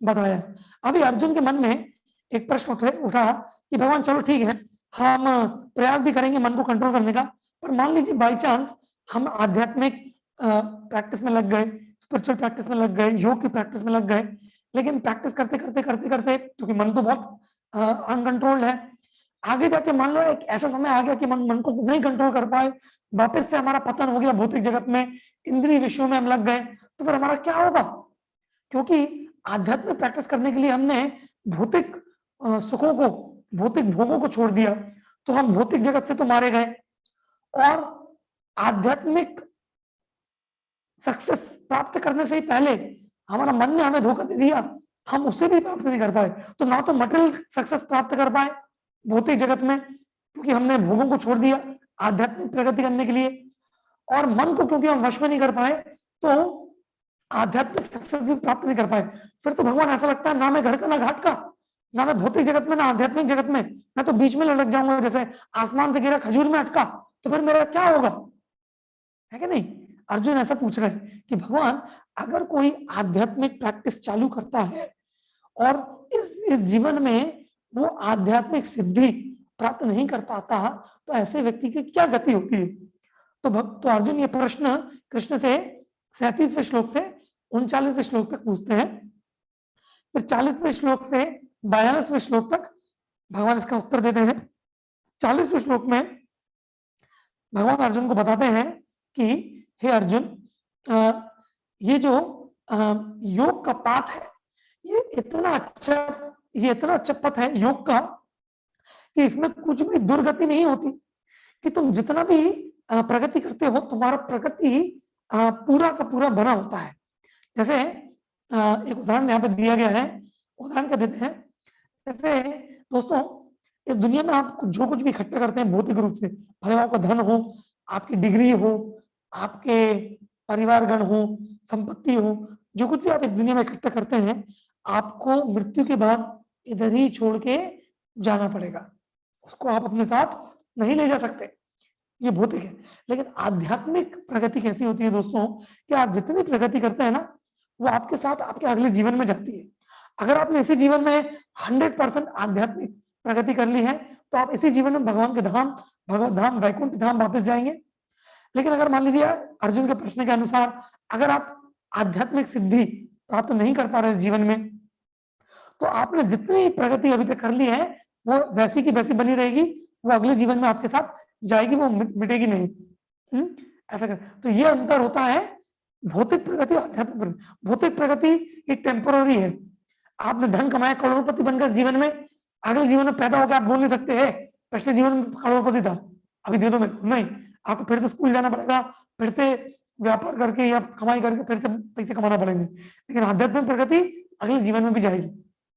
बताया। अभी अर्जुन के मन में एक प्रश्न उठा कि भगवान चलो ठीक है, हम प्रयास भी करेंगे मन को कंट्रोल करने का, पर मान लीजिए बाई चांस हम आध्यात्मिक प्रैक्टिस में लग गए, स्पिरिचुअल प्रैक्टिस में लग गए, योग की प्रैक्टिस में लग गए, लेकिन प्रैक्टिस करते करते करते करते क्योंकि मन तो बहुत अनकंट्रोल्ड है, आगे जाके मान लो एक ऐसा समय आ गया कि मन को नहीं कंट्रोल कर पाए, वापस से हमारा पतन हो गया भौतिक जगत में, इंद्रिय विषयों में हम लग गए, तो फिर हमारा क्या होगा? क्योंकि आध्यात्मिक प्रैक्टिस करने के लिए हमने भौतिक सुखों को, भौतिक भोगों को छोड़ दिया, तो हम भौतिक जगत से तो मारे गए, और आध्यात्मिक सक्सेस प्राप्त करने से ही पहले हमारा मन ने हमें धोखा दे दिया, हम उसे भी प्राप्त नहीं कर पाए। तो ना तो मटेरियल सक्सेस प्राप्त कर पाए भौतिक जगत में क्योंकि हमने भोगों को छोड़ दिया आध्यात्मिक प्रगति करने के लिए, और मन को क्योंकि हम वश में नहीं कर पाए तो आध्यात्मिक सक्सेस भी प्राप्त नहीं कर पाए। फिर तो भगवान ऐसा लगता है ना मैं घर का ना घाट का, ना मैं भौतिक जगत में ना आध्यात्मिक जगत में, मैं तो बीच में लटक जाऊंगा, जैसे आसमान से गिरा खजूर में अटका, तो फिर मेरा क्या होगा? है कि नहीं? अर्जुन ऐसा पूछ रहे हैं कि भगवान अगर कोई आध्यात्मिक प्रैक्टिस चालू करता है और इस जीवन में वो आध्यात्मिक सिद्धि प्राप्त नहीं कर पाता, तो ऐसे व्यक्ति की क्या गति होती है? तो अर्जुन ये प्रश्न कृष्ण से 37वें श्लोक से 39वें श्लोक तक पूछते हैं। फिर 40वें श्लोक से 42वें श्लोक तक भगवान इसका उत्तर देते हैं। 40वें श्लोक में भगवान अर्जुन को बताते हैं कि हे अर्जुन, ये जो योग का पाथ है, ये इतना अच्छा पथ है योग का कि इसमें कुछ भी दुर्गति नहीं होती, कि तुम जितना भी प्रगति करते हो तुम्हारा प्रगति पूरा का पूरा बना होता है। जैसे एक उदाहरण यहाँ पे दिया गया है, उदाहरण क्या देते हैं, जैसे दोस्तों इस दुनिया में आप जो कुछ भी इकट्ठा करते हैं भौतिक रूप से, भले आपका धन हो, आपकी डिग्री हो, आपके परिवारगण हो, संपत्ति हो, जो कुछ भी आप इस दुनिया में इकट्ठा करते हैं, आपको मृत्यु के बाद इधर ही छोड़ के जाना पड़ेगा, उसको आप अपने साथ नहीं ले जा सकते, ये भौतिक है। लेकिन आध्यात्मिक प्रगति कैसी होती है दोस्तों, कि आप जितनी प्रगति करते हैं ना, वो आपके साथ आपके अगले जीवन में जाती है। अगर आपने इसी जीवन में 100% आध्यात्मिक प्रगति कर ली है, तो आप इसी जीवन में भगवान के धाम, भगवत धाम, वैकुंठ धाम वापस जाएंगे। लेकिन अगर मान लीजिए अर्जुन के प्रश्न के अनुसार अगर आप आध्यात्मिक सिद्धि प्राप्त नहीं कर पा रहे जीवन में, तो आपने जितनी प्रगति अभी तक कर ली है वो वैसी की वैसी बनी रहेगी, वो अगले जीवन में आपके साथ जाएगी, वो मिटेगी नहीं। ऐसा कर, तो ये अंतर होता है भौतिक प्रगति और आध्यात्मिक प्रगति। भौतिक प्रगति ये टेम्पोररी है, आपने धन कमाया, करोड़पति बनकर जीवन में, अगले जीवन में पैदा होकर आप बोल नहीं सकते है पिछले जीवन में करोड़पति था, अभी दे दो मैं, नहीं, आपको फिर से स्कूल जाना पड़ेगा, फिर से व्यापार करके या कमाई करके फिर से पैसे कमाना पड़ेंगे। लेकिन आध्यात्मिक प्रगति अगले जीवन में भी जाएगी।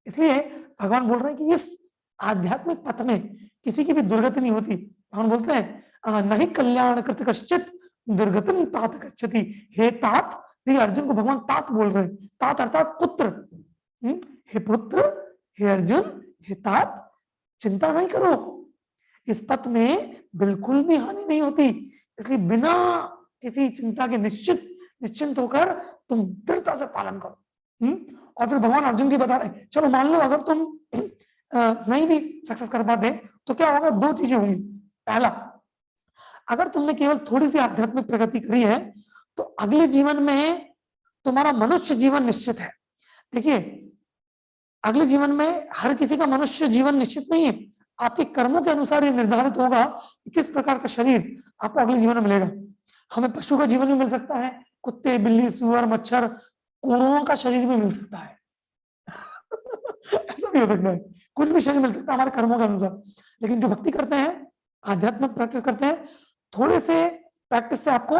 इसलिए भगवान बोल रहे हैं कि इस आध्यात्मिक पथ में किसी की भी दुर्गति नहीं होती। भगवान बोलते हैं नहीं कल्याण कृत कश्चित दुर्गतिम तात गच्छति। हे तात, ये अर्जुन को भगवान तात बोल रहे हैं, तात अर्थात पुत्र। हे पुत्र, हे अर्जुन, हे तात, चिंता नहीं करो, इस पथ में बिल्कुल भी हानि नहीं होती। इसलिए बिना किसी चिंता के निश्चिंत होकर तुम दृढ़ता से पालन करो। और फिर भगवान अर्जुन की बता रहे, चलो मान लो अगर तुम नहीं भी सक्सेस कर पाते तो क्या होगा? दो चीजें होंगी। पहला, अगर तुमने केवल थोड़ी सी आध्यात्मिक प्रगति करी है तो अगले जीवन में तुम्हारा मनुष्य जीवन निश्चित है। देखिए, अगले जीवन में हर किसी का मनुष्य जीवन निश्चित नहीं है, आपके कर्मों के अनुसार ये निर्धारित होगा कि किस प्रकार का शरीर आपको अगले जीवन में मिलेगा। हमें पशु का जीवन भी मिल सकता है, कुत्ते, बिल्ली, सुअर, मच्छर, कोरोना का शरीर भी मिल सकता है ऐसा भी हो सकता है, कुछ भी शरीर मिल सकता है हमारे कर्मों के अनुसार। लेकिन जो भक्ति करते हैं, आध्यात्मिक प्रैक्टिस करते हैं, थोड़े से प्रैक्टिस से आपको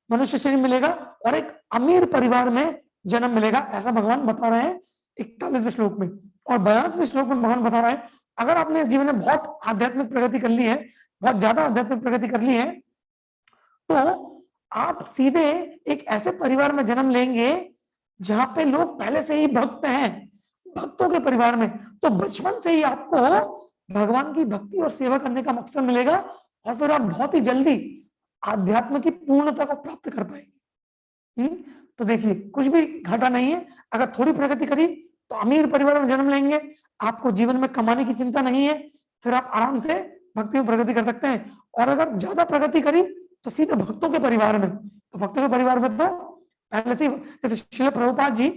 मनुष्य शरीर मिलेगा और एक अमीर परिवार में जन्म मिलेगा, ऐसा भगवान बता रहे हैं 41वें श्लोक में। और 42वें श्लोक में भगवान बता रहे हैं अगर आपने जीवन में बहुत आध्यात्मिक प्रगति कर ली है, बहुत ज्यादा आध्यात्मिक प्रगति कर ली है, तो आप सीधे एक ऐसे परिवार में जन्म लेंगे जहां पे लोग पहले से ही भक्त हैं, भक्तों के परिवार में। तो बचपन से ही आपको भगवान की भक्ति और सेवा करने का मकसद मिलेगा और फिर आप बहुत ही जल्दी आध्यात्म की पूर्णता को प्राप्त कर पाएंगे। तो देखिए कुछ भी घाटा नहीं है, अगर थोड़ी प्रगति करी तो अमीर परिवार में जन्म लेंगे, आपको जीवन में कमाने की चिंता नहीं है, फिर आप आराम से भक्ति में प्रगति कर सकते हैं। और अगर ज्यादा प्रगति करी तो सीधे भक्तों के परिवार में, तो भक्तों के परिवार में तो पहले से, जैसे श्रील प्रभुपाद जी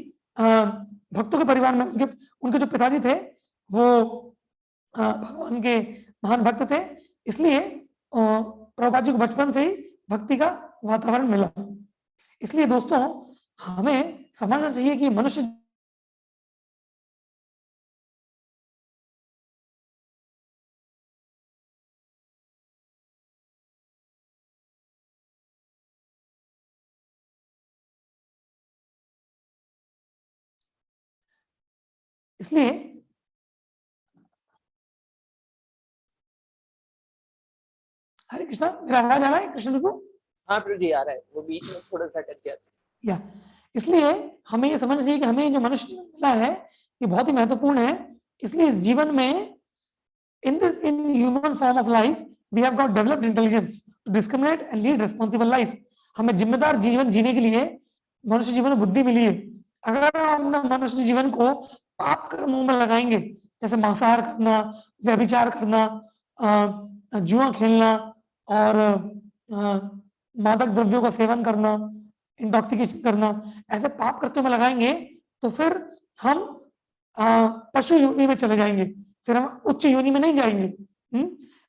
भक्तों के परिवार में, उनके जो पिताजी थे वो भगवान के महान भक्त थे, इसलिए प्रभुपाद जी को बचपन से ही भक्ति का वातावरण मिला। इसलिए दोस्तों हमें समझना चाहिए कि मनुष्य इसलिए हरे कृष्णा, मेरा आवाज आ रहा है कृष्ण को? हाँ प्रभु जी आ रहा है, वो बीच में थोड़ा सा कट गया था। या इसलिए हमें ये समझना चाहिए कि हमें जो मनुष्य जीवन मिला है ये बहुत ही महत्वपूर्ण है। इसलिए इस जीवन में in human form of life we have got developed intelligence to discriminate and lead responsible life। हमें जिम्मेदार जीवन जीने के लिए मनुष्य जीवन में बुद्धि मिली है। अगर हम मनुष्य जीवन को पाप कर्मों में लगाएंगे, जैसे मांसाहार करना, व्यभिचार करना, जुआ खेलना और मादक द्रव्यों का सेवन करना, इंटॉक्सिकेशन करना, ऐसे पाप कृत्यों में लगाएंगे तो फिर हम पशु योनि में चले जाएंगे, फिर हम उच्च योनि में नहीं जाएंगे।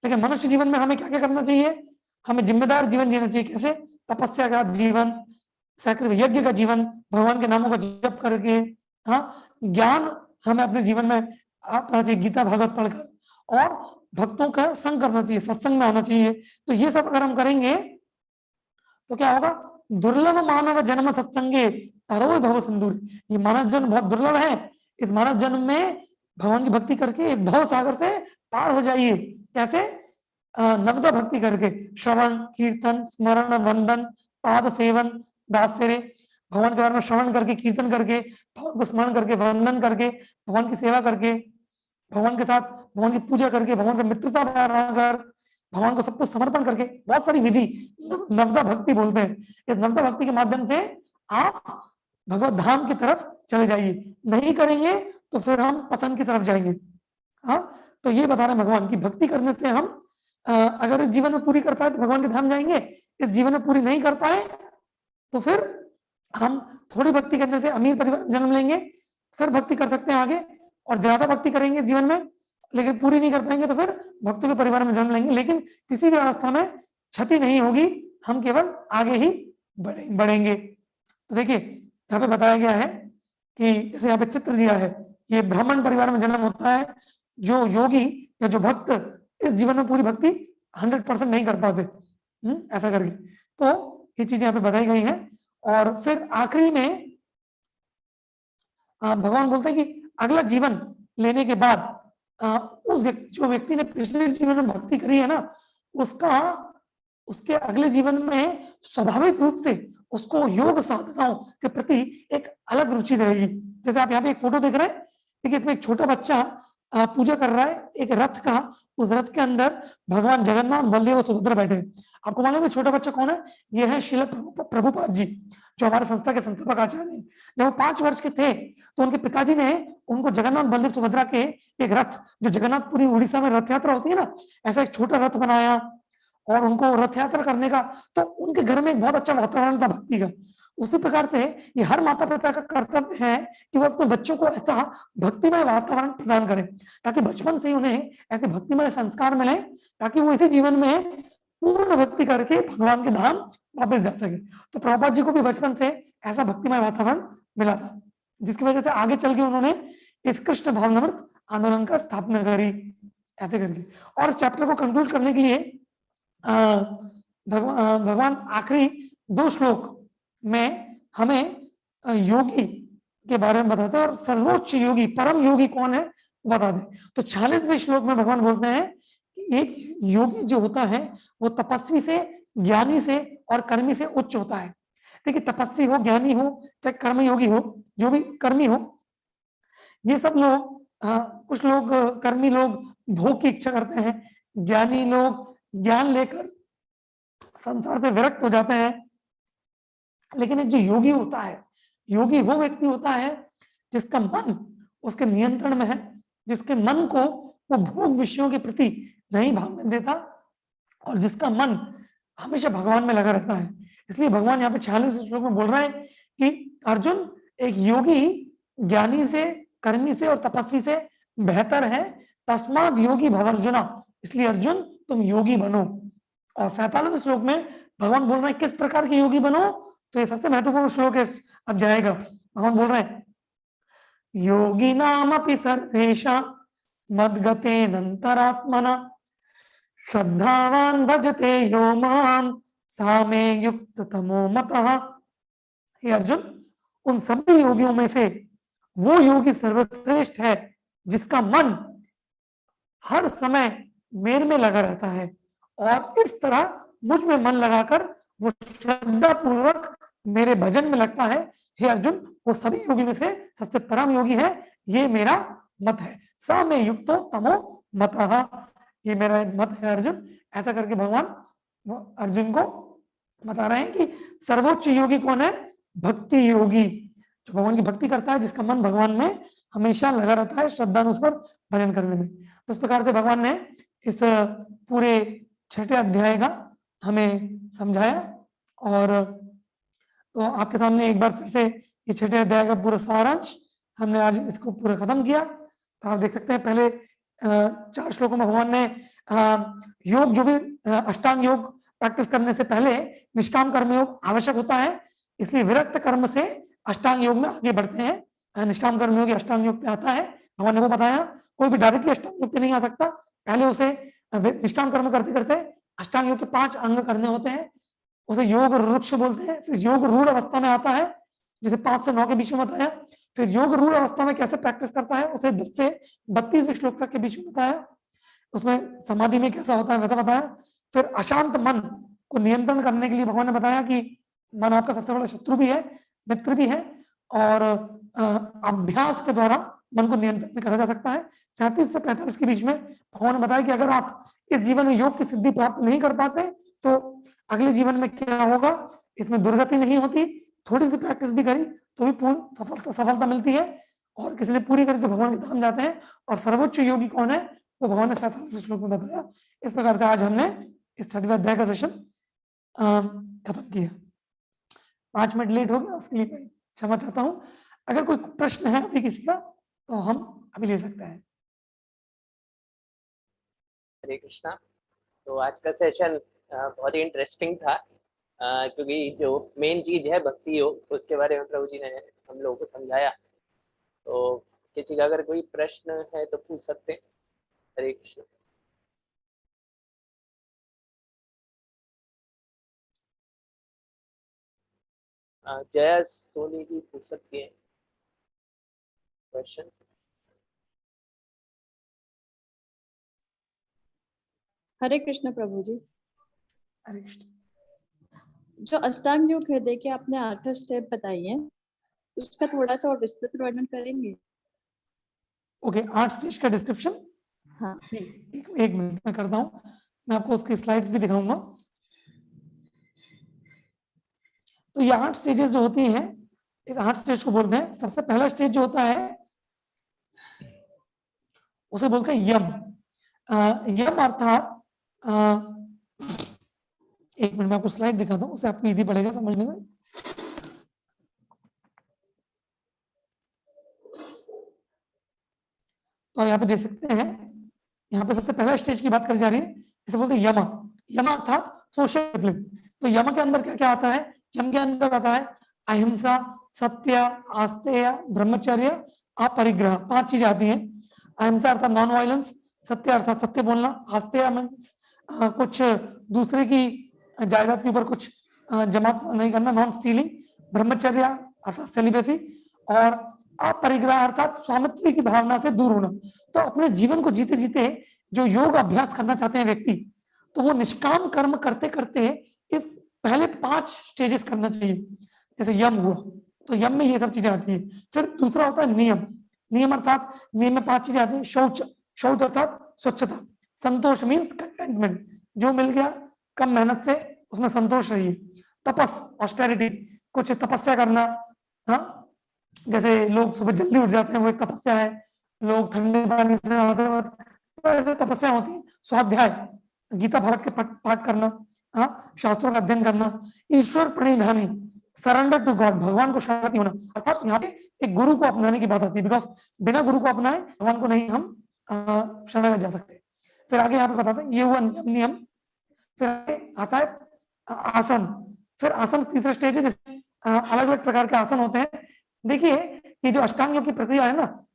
लेकिन मनुष्य जीवन में हमें क्या क्या करना चाहिए? हमें जिम्मेदार जीवन जीना चाहिए। कैसे? तपस्या का जीवन, यज्ञ का जीवन, भगवान के नामों का जप करके, ज्ञान हमें अपने जीवन में अपना चाहिए, गीता भागवत पढ़कर, और भक्तों का संग करना चाहिए, सत्संग में आना चाहिए। तो ये सब अगर हम करेंगे तो क्या होगा? दुर्लभ मानव जन्म सत्संगे तरो भव सिंदूर। ये मानव जन्म बहुत दुर्लभ है, इस मानव जन्म में भगवान की भक्ति करके इस भव सागर से पार हो जाइए। कैसे? नवदा भक्ति करके, श्रवण कीर्तन स्मरण वंदन पाद सेवन दासरे, भगवान के बारे में श्रवण करके, कीर्तन करके, भगवान को स्मरण करके, वंदन करके, भगवान की सेवा करके, भगवान के साथ भगवान की पूजा करके, भगवान से मित्रता बनाकर, भगवान को सब कुछ समर्पण करके, बहुत सारी विधि नवदा भक्ति बोलते हैं। इस नवदा भक्ति के माध्यम से आप भगवत धाम की तरफ चले जाइए। नहीं करेंगे तो फिर हम पतन की तरफ जाएंगे। तो ये बता रहे भगवान की भक्ति करने से हम अगर इस जीवन में पूरी कर पाए तो भगवान के धाम जाएंगे, इस जीवन में पूरी नहीं कर पाए तो फिर हम थोड़ी भक्ति करने से अमीर परिवार जन्म लेंगे, फिर भक्ति कर सकते हैं आगे, और ज्यादा भक्ति करेंगे जीवन में लेकिन पूरी नहीं कर पाएंगे तो फिर भक्तों के परिवार में जन्म लेंगे, लेकिन किसी भी अवस्था में क्षति नहीं होगी, हम केवल आगे ही बढ़ेंगे। तो देखिए यहाँ पे बताया गया है कि जैसे यहाँ पे चित्र दिया है, ये ब्राह्मण परिवार में जन्म होता है। जो योगी या जो भक्त इस जीवन में पूरी भक्ति 100% नहीं कर पाते, ऐसा करके। तो ये चीजें यहाँ पे बताई गई हैं। और फिर आखिरी में भगवान बोलते हैं कि अगला जीवन लेने के बाद जो व्यक्ति ने पिछले जीवन में भक्ति करी है ना, उसके अगले जीवन में स्वाभाविक रूप से उसको योग साधनाओं के प्रति एक अलग रुचि रहेगी। जैसे आप यहाँ पे एक फोटो देख रहे हैं, देखिए इसमें एक छोटा बच्चा पूजा कर रहा है एक रथ का, उस रथ के अंदर भगवान जगन्नाथ, बलदेव और सुभद्रा बैठे हैं। आपको मालूम है छोटा बच्चा कौन है? ये है श्रील प्रभुपाद जी, जो हमारे संस्था के संस्थापक आचार्य हैं। जब वो 5 वर्ष के थे तो उनके पिताजी ने उनको जगन्नाथ, बलदेव, सुभद्रा के एक रथ, जो जगन्नाथपुरी उड़ीसा में रथ यात्रा होती है ना, ऐसा एक छोटा रथ बनाया और उनको रथ यात्रा करने का, तो उनके घर में एक बहुत अच्छा वातावरण था भक्ति का। उसी प्रकार से ये हर माता पिता का कर्तव्य है कि वो अपने बच्चों को ऐसा भक्तिमय वातावरण प्रदान करें, ताकि बचपन से ही उन्हें ऐसे भक्तिमय संस्कार मिले, ताकि वो इसी जीवन में पूर्ण भक्ति करके भगवान के धाम वापस जा सके। तो प्रभुपाद जी को भी बचपन से ऐसा भक्तिमय वातावरण मिला था, जिसकी वजह से आगे चल के उन्होंने इस कृष्ण भावनामृत आंदोलन का स्थापना करी, ऐसे करके। और इस चैप्टर को कंक्लूड करने के लिए भगवान आखिरी 2 श्लोक में हमें योगी के बारे में बताते हैं और सर्वोच्च योगी परम योगी कौन है वो बता दें। तो 46वें श्लोक में भगवान बोलते हैं कि एक योगी जो होता है वो तपस्वी से, ज्ञानी से और कर्मी से उच्च होता है। देखिए तपस्वी हो, ज्ञानी हो, चाहे कर्म योगी हो, जो भी कर्मी हो, ये सब लोग कुछ लोग कर्मी लोग भोग की इच्छा करते हैं, ज्ञानी लोग ज्ञान लेकर संसार से विरक्त हो जाते हैं। लेकिन एक जो योगी होता है, योगी वो व्यक्ति होता है जिसका मन उसके नियंत्रण में है, जिसके मन को वो भोग विषयों के प्रति नहीं भागने देता और जिसका मन हमेशा भगवान में लगा रहता है। इसलिए भगवान यहाँ पे 46 श्लोक में बोल रहे हैं कि अर्जुन एक योगी ज्ञानी से, कर्मी से और तपस्वी से बेहतर है, तस्माद योगी भवर्जुना, इसलिए अर्जुन तुम योगी बनो। और 47 श्लोक में भगवान बोल रहे हैं किस प्रकार के योगी बनो, तो ये सबसे महत्वपूर्ण श्लोक है अब जाएगा। भगवान बोल रहे हैं योगी नाम अपि सर्वेषां मद्गतेन अंतरात्मना श्रद्धावान भजते यो मां सा मे युक्त तमो मतः। हे अर्जुन, उन सभी योगियों में से वो योगी सर्वश्रेष्ठ है जिसका मन हर समय मेरे में लगा रहता है और इस तरह मुझ में मन लगाकर वो श्रद्धा पूर्वक मेरे भजन में लगता है। हे अर्जुन, वो सभी योगी में से सबसे परम योगी है, ये मेरा मत है। सा में युक्तो तमो मतः, ये मेरा मत है अर्जुन। ऐसा करके भगवान अर्जुन को बता रहे हैं कि सर्वोच्च योगी कौन है, भक्ति योगी, जो भगवान की भक्ति करता है, जिसका मन भगवान में हमेशा लगा रहता है श्रद्धानुसार भजन करने में। तो इस प्रकार से भगवान ने इस पूरे 6ठे अध्याय का हमें समझाया। और तो आपके सामने एक बार फिर से ये 6ठे अध्याय का पूरा सारांश हमने आज इसको पूरा खत्म किया। तो आप देख सकते हैं पहले 4 श्लोकों में भगवान ने योग, जो भी अष्टांग योग प्रैक्टिस करने से पहले निष्काम कर्म योग आवश्यक होता है, इसलिए विरक्त कर्म से अष्टांग योग में आगे बढ़ते हैं। निष्काम कर्म योग अष्टांग योग पे आता है, भगवान ने वो बताया। कोई भी डायरेक्टली अष्टांग योग पे नहीं आ सकता, पहले उसे निष्काम कर्म करते करते अष्टांग योग के 5 अंग करने होते हैं, उसे योग रुक्ष बोलते हैं। फिर योग रूढ़ अवस्था में आता है, जैसे 5 से 9 के बीच में बताया। फिर योग रूढ़ अवस्था में कैसे प्रैक्टिस करता है, उसे 10 से 32वें श्लोक तक के बीच में बताया। उसमें समाधि में कैसा होता है वैसा बताया। फिर अशांत मन को नियंत्रण करने के लिए भगवान ने बताया कि मन आपका सबसे बड़ा शत्रु भी है, मित्र भी है, और अभ्यास के द्वारा मन को नियंत्रण में करा जा सकता है। 37 से 45 के बीच में भगवान ने बताया कि अगर आप इस जीवन में योग की सिद्धि प्राप्त नहीं कर पाते तो अगले जीवन में क्या होगा, इसमें दुर्गति नहीं होती। थोड़ी सी प्रैक्टिस भी करी तो भी पूर्ण सफलता मिलती है, और किसी ने पूरी करी तो भगवान के धाम जाते हैं। और सर्वोच्च योगी कौन है, वो भगवान ने 47 श्लोक में बताया। इस प्रकार से आज हमने इस 6ठे अध्याय का सेशन खत्म किया। 5 मिनट लेट हो गया, उसके लिए मैं क्षमा चाहता हूँ। अगर कोई प्रश्न है अभी किसी का तो हम अभी ले सकते हैं। हरे कृष्णा। तो आज का सेशन बहुत ही इंटरेस्टिंग था, क्योंकि जो मेन चीज है भक्ति योग, उसके बारे में प्रभु जी ने हम लोगों को समझाया। तो किसी का अगर कोई प्रश्न है तो पूछ सकते हैं। हरे कृष्ण। जया सोनी जी पूछ सकती है क्वेश्चन। हरे कृष्ण प्रभु जी। हरे कृष्ण। जो अष्टांग योग हृदय के आपने 8 स्टेप बताइए, उसका थोड़ा सा और विस्तृत वर्णन करेंगे? ओके, 8 स्टेज का डिस्क्रिप्शन। हाँ, एक मिनट मैं करता हूँ, मैं आपको उसकी स्लाइड्स भी दिखाऊंगा। तो ये 8 स्टेजेस जो होती हैं, इस 8 स्टेज को बोलते हैं। सबसे पहला स्टेज जो होता है उसे बोलते हैं यम। यम अर्थात एक मिनट में आपको स्लाइड दिखाता हूँ, उससे आपको इजी पड़ेगा समझने में। तो यहाँ पे देख सकते हैं, यहाँ पे सबसे पहला स्टेज की बात करी जा रही है, इसे बोलते हैं यम। यम अर्थात सोशल डिसिप्लिन। तो यम के अंदर क्या क्या आता है, यम के अंदर आता है अहिंसा, सत्य, आस्तेय, ब्रह्मचर्य, अपरिग्रह, 5 चीजें आती हैं। अहिंसा अर्थात नॉन वायलेंस, सत्य अर्थात सत्य बोलना, आस्तेय मीन्स कुछ दूसरे की जायदाद के ऊपर कुछ जमा नहीं करना, नॉन स्टीलिंग, ब्रह्मचर्य अर्थात सेलिबेसी, और अपरिग्रह अर्थात स्वामित्व की भावना से दूर होना। तो अपने जीवन को जीते जीते जो योग अभ्यास करना चाहते हैं व्यक्ति, तो वो निष्काम कर्म करते करते इस पहले 5 स्टेजेस करना चाहिए। जैसे यम हुआ, तो यम में ये सब चीजें आती है। फिर दूसरा होता है नियम। नियम अर्थात नियम में 5 चीजें आती है। शौच, शौच अर्थात स्वच्छता। संतोष मीन्स कंटेंटमेंट, जो मिल गया कम मेहनत से उसमें संतोष रहिए। तपस, ऑस्टेरिटी, कुछ तपस्या करना। हाँ, जैसे लोग सुबह जल्दी उठ जाते हैं, वो एक तपस्या है। लोग ठंडे पानी से नहाते हैं, तो ऐसे तपस्या होती है। स्वाध्याय, गीता भारत के पाठ करना। हाँ, शास्त्रों का अध्ययन करना। ईश्वर प्रणिधानी, सरेंडर टू गॉड, भगवान को शरणागति होना। अर्थात यहाँ पे एक गुरु को अपनाने की बात आती है, बिकॉज बिना गुरु को अपनाए भगवान को नहीं हम शरणागत जा सकते। फिर आगे यहाँ पे बताते हैं, ये हुआ नियम। फिर आता है आसन। फिर आसन तीसरा स्टेज है, जिसमें अलग अलग प्रकार के आसन होते हैं। देखिए, ये जो अष्टांग योग की प्रक्रिया है ना,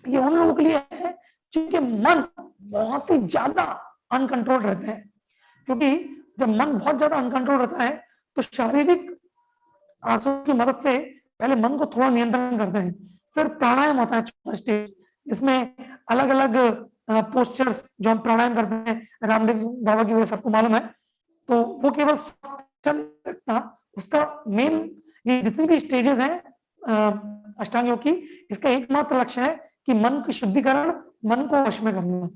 ये उन लोगों के लिए है जिनके मन बहुत ही ज्यादा अनकंट्रोल रहते हैं। क्योंकि जब मन बहुत ज्यादा अनकंट्रोल रहता है तो शारीरिक आसनों की मदद से पहले मन को थोड़ा नियंत्रण करते हैं। फिर प्राणायाम होता है चौथा स्टेज, जिसमें अलग अलग पोस्चर्स जो हम प्राणायाम करते हैं, रामदेव बाबा की वजह सबको मालूम है। तो वो केवल उसका मेन, ये जितनी भी स्टेजेस हैं अष्टांग योग की, इसका एकमात्र लक्ष्य है कि मन की शुद्धिकरण, मन को वश में करना।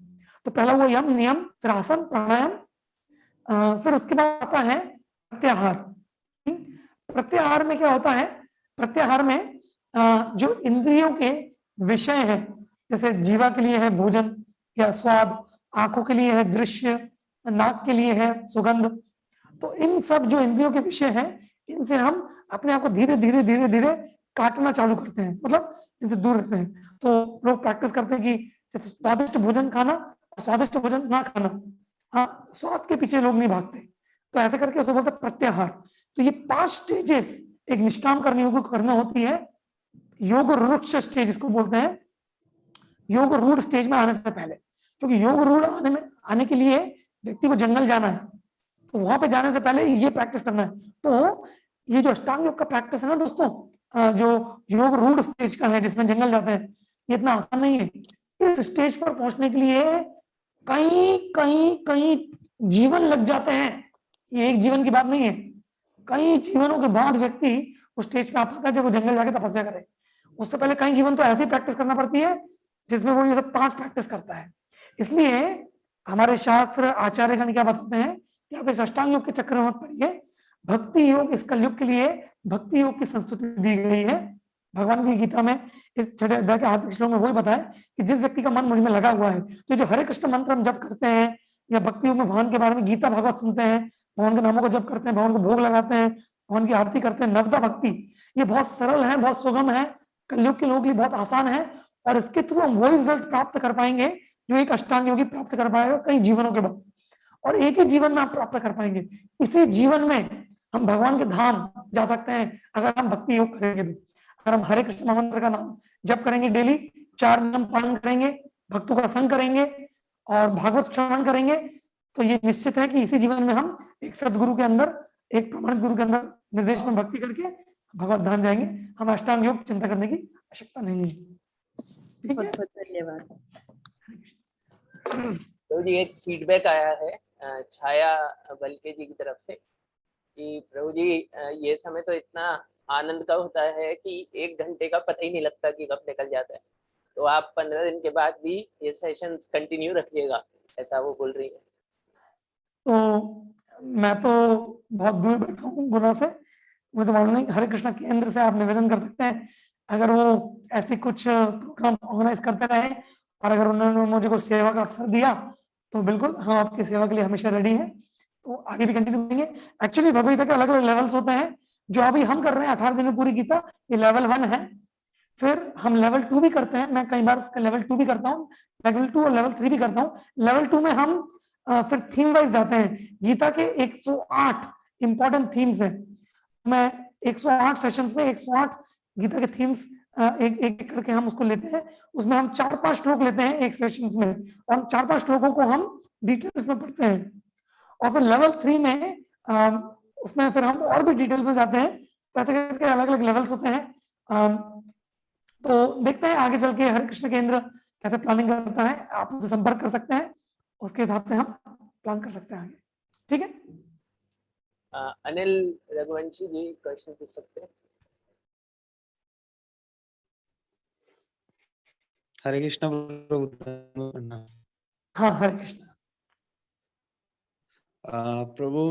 तो पहला हुआ यम, नियम, फिर आसन, प्राणायाम, फिर उसके बाद आता है प्रत्याहार। प्रत्याहार में क्या होता है? प्रत्याहार में जो इंद्रियों के विषय हैं, जैसे जीवा के लिए है भोजन या स्वाद, आंखों के लिए है दृश्य, नाक के लिए है सुगंध, तो इन सब जो इंद्रियों के विषय हैं, इनसे हम अपने आप को धीरे धीरे धीरे धीरे काटना चालू करते हैं, मतलब इनसे दूर रहते हैं। तो लोग प्रैक्टिस करते हैं कि स्वादिष्ट भोजन खाना और स्वादिष्ट भोजन ना खाना, हाँ, स्वाद के पीछे लोग नहीं भागते, तो ऐसे करके उसको बोलते हैं प्रत्याहार। तो ये 5 स्टेजेस एक निष्काम कर्म योग को करना होती है। योग रूढ़ स्टेज इसको बोलते हैं, योग रूढ़ स्टेज में आने से पहले, क्योंकि योग रूढ़ आने के लिए व्यक्ति को जंगल जाना है, तो वहां पे जाने से पहले ये प्रैक्टिस करना है। तो ये जो अष्टांग योग का प्रैक्टिस है ना दोस्तों, जो योग रूढ़ स्टेज का है जिसमें जंगल जाते हैं, ये इतना आसान नहीं है। इस स्टेज पर पहुंचने के लिए कई जीवन लग जाते हैं। ये एक जीवन की बात नहीं है, कई जीवनों के बाद व्यक्ति उस स्टेज पे आ पाता है जब वो जंगल जाके तपस्या करे। उससे पहले कई जीवन तो ऐसे ही प्रैक्टिस करना पड़ती है जिसमें वो ये सब 5 प्रैक्टिस करता है। इसलिए हमारे शास्त्र आचार्यगण क्या बताते हैं कि आप इस अष्टांग योग के चक्र में मत पड़िए। भक्ति योग इस कलयुग के लिए भक्ति योग की संस्तुति दी गई है। भगवान की गीता में इस 6वें अध्याय के आखिरी श्लोक में वही बताया कि जिस व्यक्ति का मन मुझ में लगा हुआ है, तो जो हरे कृष्ण मंत्र हम जप करते हैं या भक्ति योग में भगवान के बारे में गीता भागवत सुनते हैं, भगवान के नामों को जप करते हैं, भगवान को भोग लगाते हैं, भगवान की आरती करते हैं, नवदा भक्ति, ये बहुत सरल है, बहुत सुगम है, कलयुग के लोगों के लिए बहुत आसान है, और इसके थ्रू हम वही रिजल्ट प्राप्त कर पाएंगे जो एक अष्टांग योगी प्राप्त कर पाएगा कई जीवनों के बाद, और एक ही जीवन में आप प्राप्त कर पाएंगे। इसी जीवन में हम भगवान के धाम जा सकते हैं अगर हम भक्ति योग करेंगे तो। अगर हम हरे कृष्ण मंत्र का नाम जप करेंगे, डेली 4 नियम पालन करेंगे, भक्तों का संग करेंगे और भागवत श्रवण करेंगे, तो ये निश्चित है कि इसी जीवन में हम एक सदगुरु के अंदर, एक प्रमाणित गुरु के अंदर निर्देश में भक्ति करके भगवत धाम जाएंगे। हम अष्टांग योग चिंता करने की आवश्यकता नहीं है। ठीक है, बहुत बहुत धन्यवाद। तो जी एक फीडबैक आया है छाया बलके जी की तरफ से कि प्रभु जी ये समय तो इतना आनंद का होता है कि 1 घंटे का पता ही नहीं लगता कि कब निकल जाता है, तो आप 15 दिन के बाद भी ये सेशंस कंटिन्यू रखिएगा, ऐसा वो बोल रही है। तो मैं तो बहुत दूर बैठा हूँ गुना से, मुझे तो मालूम नहीं, हरे कृष्णा केंद्र से आप निवेदन कर सकते हैं, अगर वो ऐसे कुछ प्रोग्राम ऑर्गेनाइज करते रहे और अगर उन्होंने मुझे कोई सेवा का अवसर दिया तो बिल्कुल हम आपकी सेवा के लिए हमेशा रेडी हैं, तो आगे भी कंटिन्यू करेंगे। एक्चुअली भगवद गीता के अलग अलग लेवल्स होते हैं, जो अभी हम कर रहे हैं 18 दिन में पूरी गीता, ये लेवल 1 है। फिर हम लेवल 2 भी करते हैं, मैं कई बार उसका लेवल 2 भी करता हूँ, लेवल 2 और लेवल 3 भी करता हूँ। लेवल 2 में हम फिर थीम वाइज जाते हैं। गीता के 108 इंपॉर्टेंट थीम्स हैं, मैं 108 सेशंस में 108 गीता के थीम्स एक एक करके हम उसको लेते हैं। उसमें हम 4-5 श्लोक लेते हैं एक सेशन में, और 4-5 श्लोकों को हम डिटेल्स में पढ़ते हैं। और फिर लेवल 3 में उसमें फिर हम और भी डिटेल में जाते हैं, तो ऐसे करके अलग अलग लेवल्स होते हैं। तो देखते हैं आगे चल के हरे कृष्ण केंद्र कैसे प्लानिंग करता है, आप उनसे संपर्क कर सकते हैं, उसके हिसाब से हम प्लान कर सकते हैं आगे। ठीक है, अनिल रघुवंशी जी क्वेश्चन पूछ सकते हैं। हरे कृष्ण प्रभु। हाँ हरे कृष्ण। प्रभु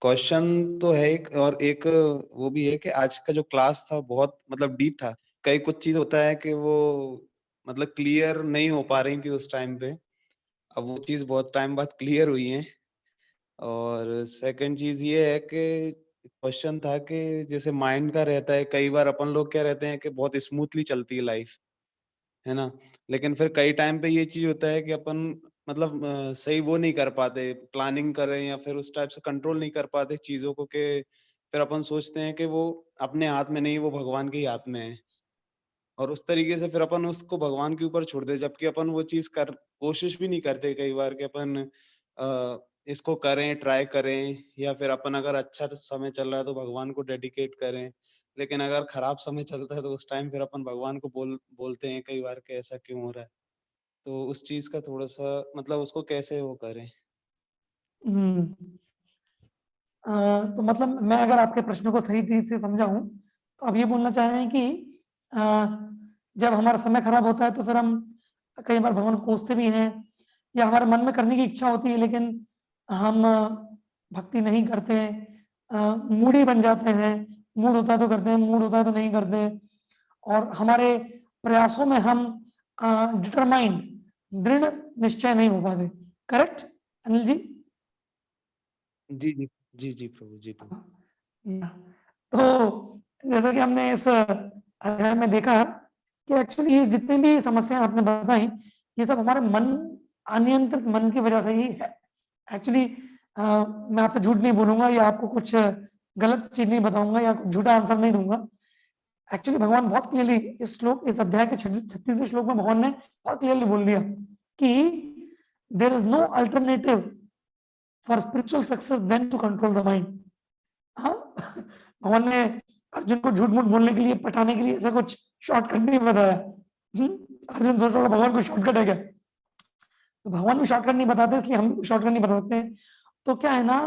क्वेश्चन तो है एक, और एक वो भी है कि आज का जो क्लास था बहुत मतलब डीप था। कई कुछ चीज होता है कि वो मतलब क्लियर नहीं हो पा रही थी उस टाइम पे, अब वो चीज बहुत टाइम बाद क्लियर हुई है। और सेकंड चीज ये है कि क्वेश्चन था कि जैसे माइंड का रहता है, कई बार अपन लोग क्या रहते हैं कि बहुत स्मूथली चलती है लाइफ, है ना, लेकिन फिर कई टाइम पे ये चीज होता है कि अपन मतलब सही वो नहीं कर पाते, प्लानिंग करें या फिर उस टाइप से कंट्रोल नहीं कर पाते चीजों को, कि फिर अपन सोचते हैं कि वो अपने हाथ में नहीं, वो भगवान के ही हाथ में है, और उस तरीके से फिर अपन उसको भगवान के ऊपर छोड़ दे, जबकि अपन वो चीज कर कोशिश भी नहीं करते कई बार कि अपन इसको करें, ट्राई करें, या फिर अपन अगर अच्छा समय चल रहा है तो भगवान को डेडिकेट करें, लेकिन अगर खराब समय चलता है तो उस टाइम फिर अपन भगवान को बोलते हैं कई बार कि ऐसा क्यों हो रहा है। तो उस चीज का थोड़ा सा मतलब उसको कैसे वो करें। तो मतलब मैं अगर आपके प्रश्न को सही तरीके से समझाऊं तो आप ये बोलना चाह रहे हैं कि जब हमारा समय खराब होता है तो फिर हम कई बार भगवान को कोसते भी हैं, या हमारे मन में करने की इच्छा होती है लेकिन हम भक्ति नहीं करते हैं, मूडी बन जाते हैं, मूड होता है तो करते हैं, मूड होता है तो नहीं करते हैं, और हमारे प्रयासों में हम डिटरमाइंड, दृढ़ निश्चय नहीं हो पाते। करेक्ट अनिल जी? जी जी जी जी प्रभु, जी प्रभु। तो जैसा कि हमने इस अध्याय में देखा कि एक्चुअली ये जितनी भी समस्याएं आपने बताई, ये सब हमारे मन, अनियंत्रित मन की वजह से ही है। एक्चुअली मैं आपसे झूठ नहीं बोलूंगा या आपको कुछ गलत चीज नहीं बताऊंगा या कुछ झूठा आंसर नहीं दूंगा। एक्चुअली भगवान बहुत क्लियरली इस श्लोक, इस अध्याय के 36वें श्लोक में भगवान ने बहुत क्लियरली बोल दिया कि there is no alternative for spiritual success than to control the mind. हाँ, भगवान ने अर्जुन को झूठ मूठ बोलने के लिए, पटाने के लिए ऐसा कुछ शॉर्टकट नहीं बताया। अर्जुन सोच रहा भगवान को शॉर्टकट है क्या? तो भगवान भी शॉर्टकट नहीं बताते, इसलिए हम भी शॉर्टकट नहीं बताते हैं। तो क्या है ना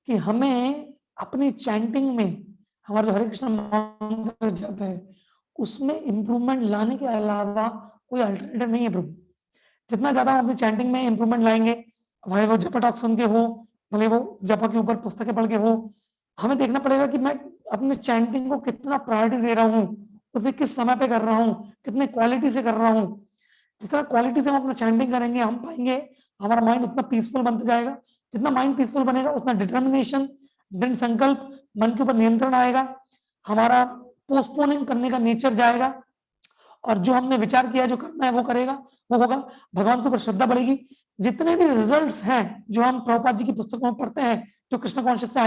कि हमें अपनी चैंटिंग में, हमारा जो हरे कृष्ण मंत्र जप है उसमें इंप्रूवमेंट लाने के अलावा कोई अल्टरनेटिव नहीं है प्रभु। जितना ज्यादा हम अपनी चैंटिंग में इंप्रूवमेंट लाएंगे, भले वो जपा टॉक सुन के हो, भले वो जपा के ऊपर पुस्तकें पढ़ के हो, हमें देखना पड़ेगा कि मैं अपने चैंटिंग को कितना प्रायोरिटी दे रहा हूँ, उसे किस समय पे कर रहा हूँ, कितने क्वालिटी से कर रहा हूँ। जितना क्वालिटी से हम अपना चैंटिंग करेंगे, हम पाएंगे हमारा माइंड उतना पीसफुल बनता जाएगा। जितना माइंड पीसफुल बनेगा उतना डिटर्मिनेशन, दृढ़ संकल्प, मन के ऊपर नियंत्रण आएगा, हमारा पोस्टपोनिंग करने का नेचर जाएगा, और जो हमने विचार किया जो करना है वो करेगा, वो होगा। भगवान के ऊपर श्रद्धा बढ़ेगी। जितने भी रिजल्ट्स हैं जो हम प्रभुपाद जी की पुस्तकों में पढ़ते हैं, जो कृष्ण कॉन्शियस से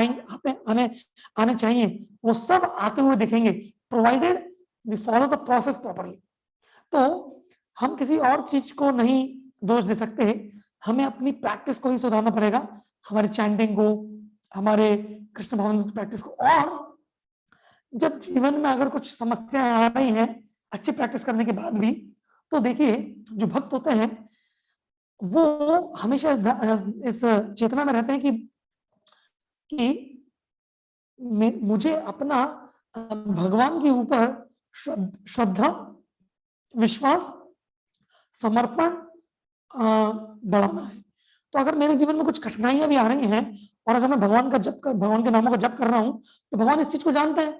आने चाहिए, वो सब आते हुए दिखेंगे, provided we follow the process properly. तो हम किसी और चीज को नहीं दोष दे सकते, हमें अपनी प्रैक्टिस को ही सुधारना पड़ेगा, हमारे चैंटिंग को, हमारे कृष्ण भवन की प्रैक्टिस को। और जब जीवन में अगर कुछ समस्याएं आ रही हैं अच्छी प्रैक्टिस करने के बाद भी, तो देखिए जो भक्त होते हैं वो हमेशा इस चेतना में रहते हैं कि मुझे अपना भगवान के ऊपर श्रद्धा, विश्वास, समर्पण बढ़ाना है। तो अगर मेरे जीवन में कुछ कठिनाइयां भी आ रही हैं और अगर मैं भगवान के नामों का जप कर रहा हूं, तो भगवान इस चीज को जानते हैं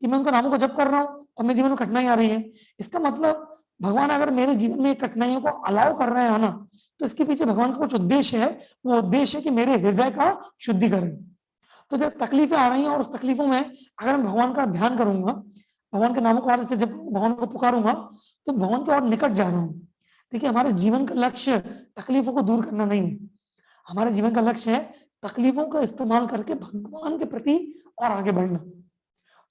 कि मैं उनके नामों को जप कर रहा हूं और मेरे जीवन में कठिनाई आ रही है। इसका मतलब भगवान अगर मेरे जीवन में कठिनाइयों को अलाउ कर रहे हैं आना, तो इसके पीछे भगवान का कुछ उद्देश्य है। वो उद्देश्य है कि मेरे हृदय का शुद्धिकरण। तो जब तकलीफें आ रही हैं और उस तकलीफों में अगर मैं भगवान का ध्यान करूंगा, भगवान के नामों को जब भगवान को पुकारूंगा, तो भगवान के और निकट जा रहा हूं। देखिए हमारे जीवन का लक्ष्य तकलीफों को दूर करना नहीं है, हमारे जीवन का लक्ष्य है तकलीफों का इस्तेमाल करके भगवान के प्रति और आगे बढ़ना।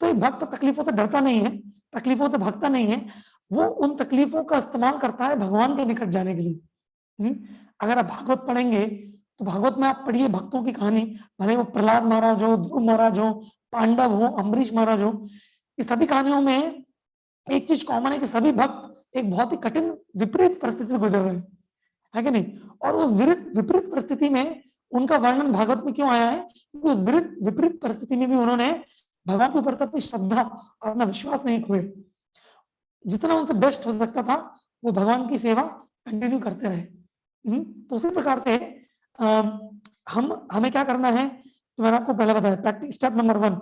तो एक भक्त तकलीफों से डरता नहीं है, तकलीफों से भागता नहीं है, वो उन तकलीफों का इस्तेमाल करता है भगवान के निकट जाने के लिए। अगर आप भागवत पढ़ेंगे तो भागवत में आप पढ़िए भक्तों की कहानी, भले वो प्रहलाद महाराज हो, ध्रुव महाराज हो, पांडव हो, अम्बरीश महाराज हो, इस सभी कहानियों में एक चीज कॉमन है कि सभी भक्त एक बहुत ही कठिन विपरीत परिस्थिति से गुजर रहे हैं, है कि नहीं। और उस विपरीत परिस्थिति में उनका वर्णन भागवत में क्यों आया है, क्योंकि उस विपरीत परिस्थिति में भी उन्होंने भगवान के ऊपर अपनी श्रद्धा और अपना विश्वास नहीं खोए। जितना उनसे बेस्ट हो सकता था वो भगवान की सेवा कंटिन्यू करते रहे। तो उसी प्रकार से हमें क्या करना है, तो मैंने आपको पहले बताया प्रैक्टिस स्टेप नंबर 1,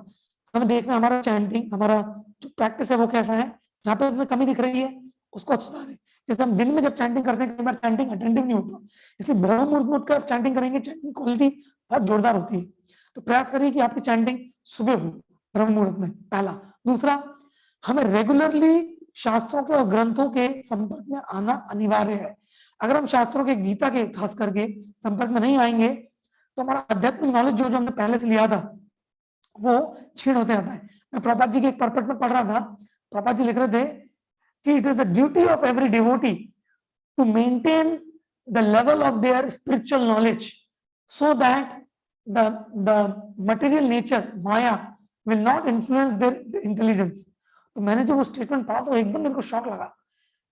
हमें देखना हमारा चैंटिंग, हमारा जो प्रैक्टिस है वो कैसा है, जहाँ पे हमें कमी दिख रही है उसको सुधारें। जैसे हम दिन में जब चैंटिंग करते हैं कई बार चैंटिंग अटेंटिव नहीं होता, इसलिए ब्रह्म मुहूर्त में चैंटिंग करेंगे, चैंटिंग क्वालिटी बहुत जोरदार होती है। तो प्रयास करिए कि आपकी चैंटिंग सुबह हो ब्रह्म मुहूर्त में, पहला। दूसरा, हमें रेगुलरली शास्त्रों के और ग्रंथों के संपर्क में आना अनिवार्य है। अगर हम शास्त्रों के, गीता के खास करके संपर्क में नहीं आएंगे तो हमारा आध्यात्मिक नॉलेज जो हमने पहले से लिया था वो क्षीण होते जाता है। मैं प्रभुपाद जी के एक परपट में पढ़ रहा था, प्रभुपाद जी लिख रहे थे कि it is the duty of every devotee to maintain the level of their spiritual knowledge so that the material nature maya will not influence their intelligence. तो मैंने जो वो स्टेटमेंट पढ़ा तो एकदम मेरे को शॉक लगा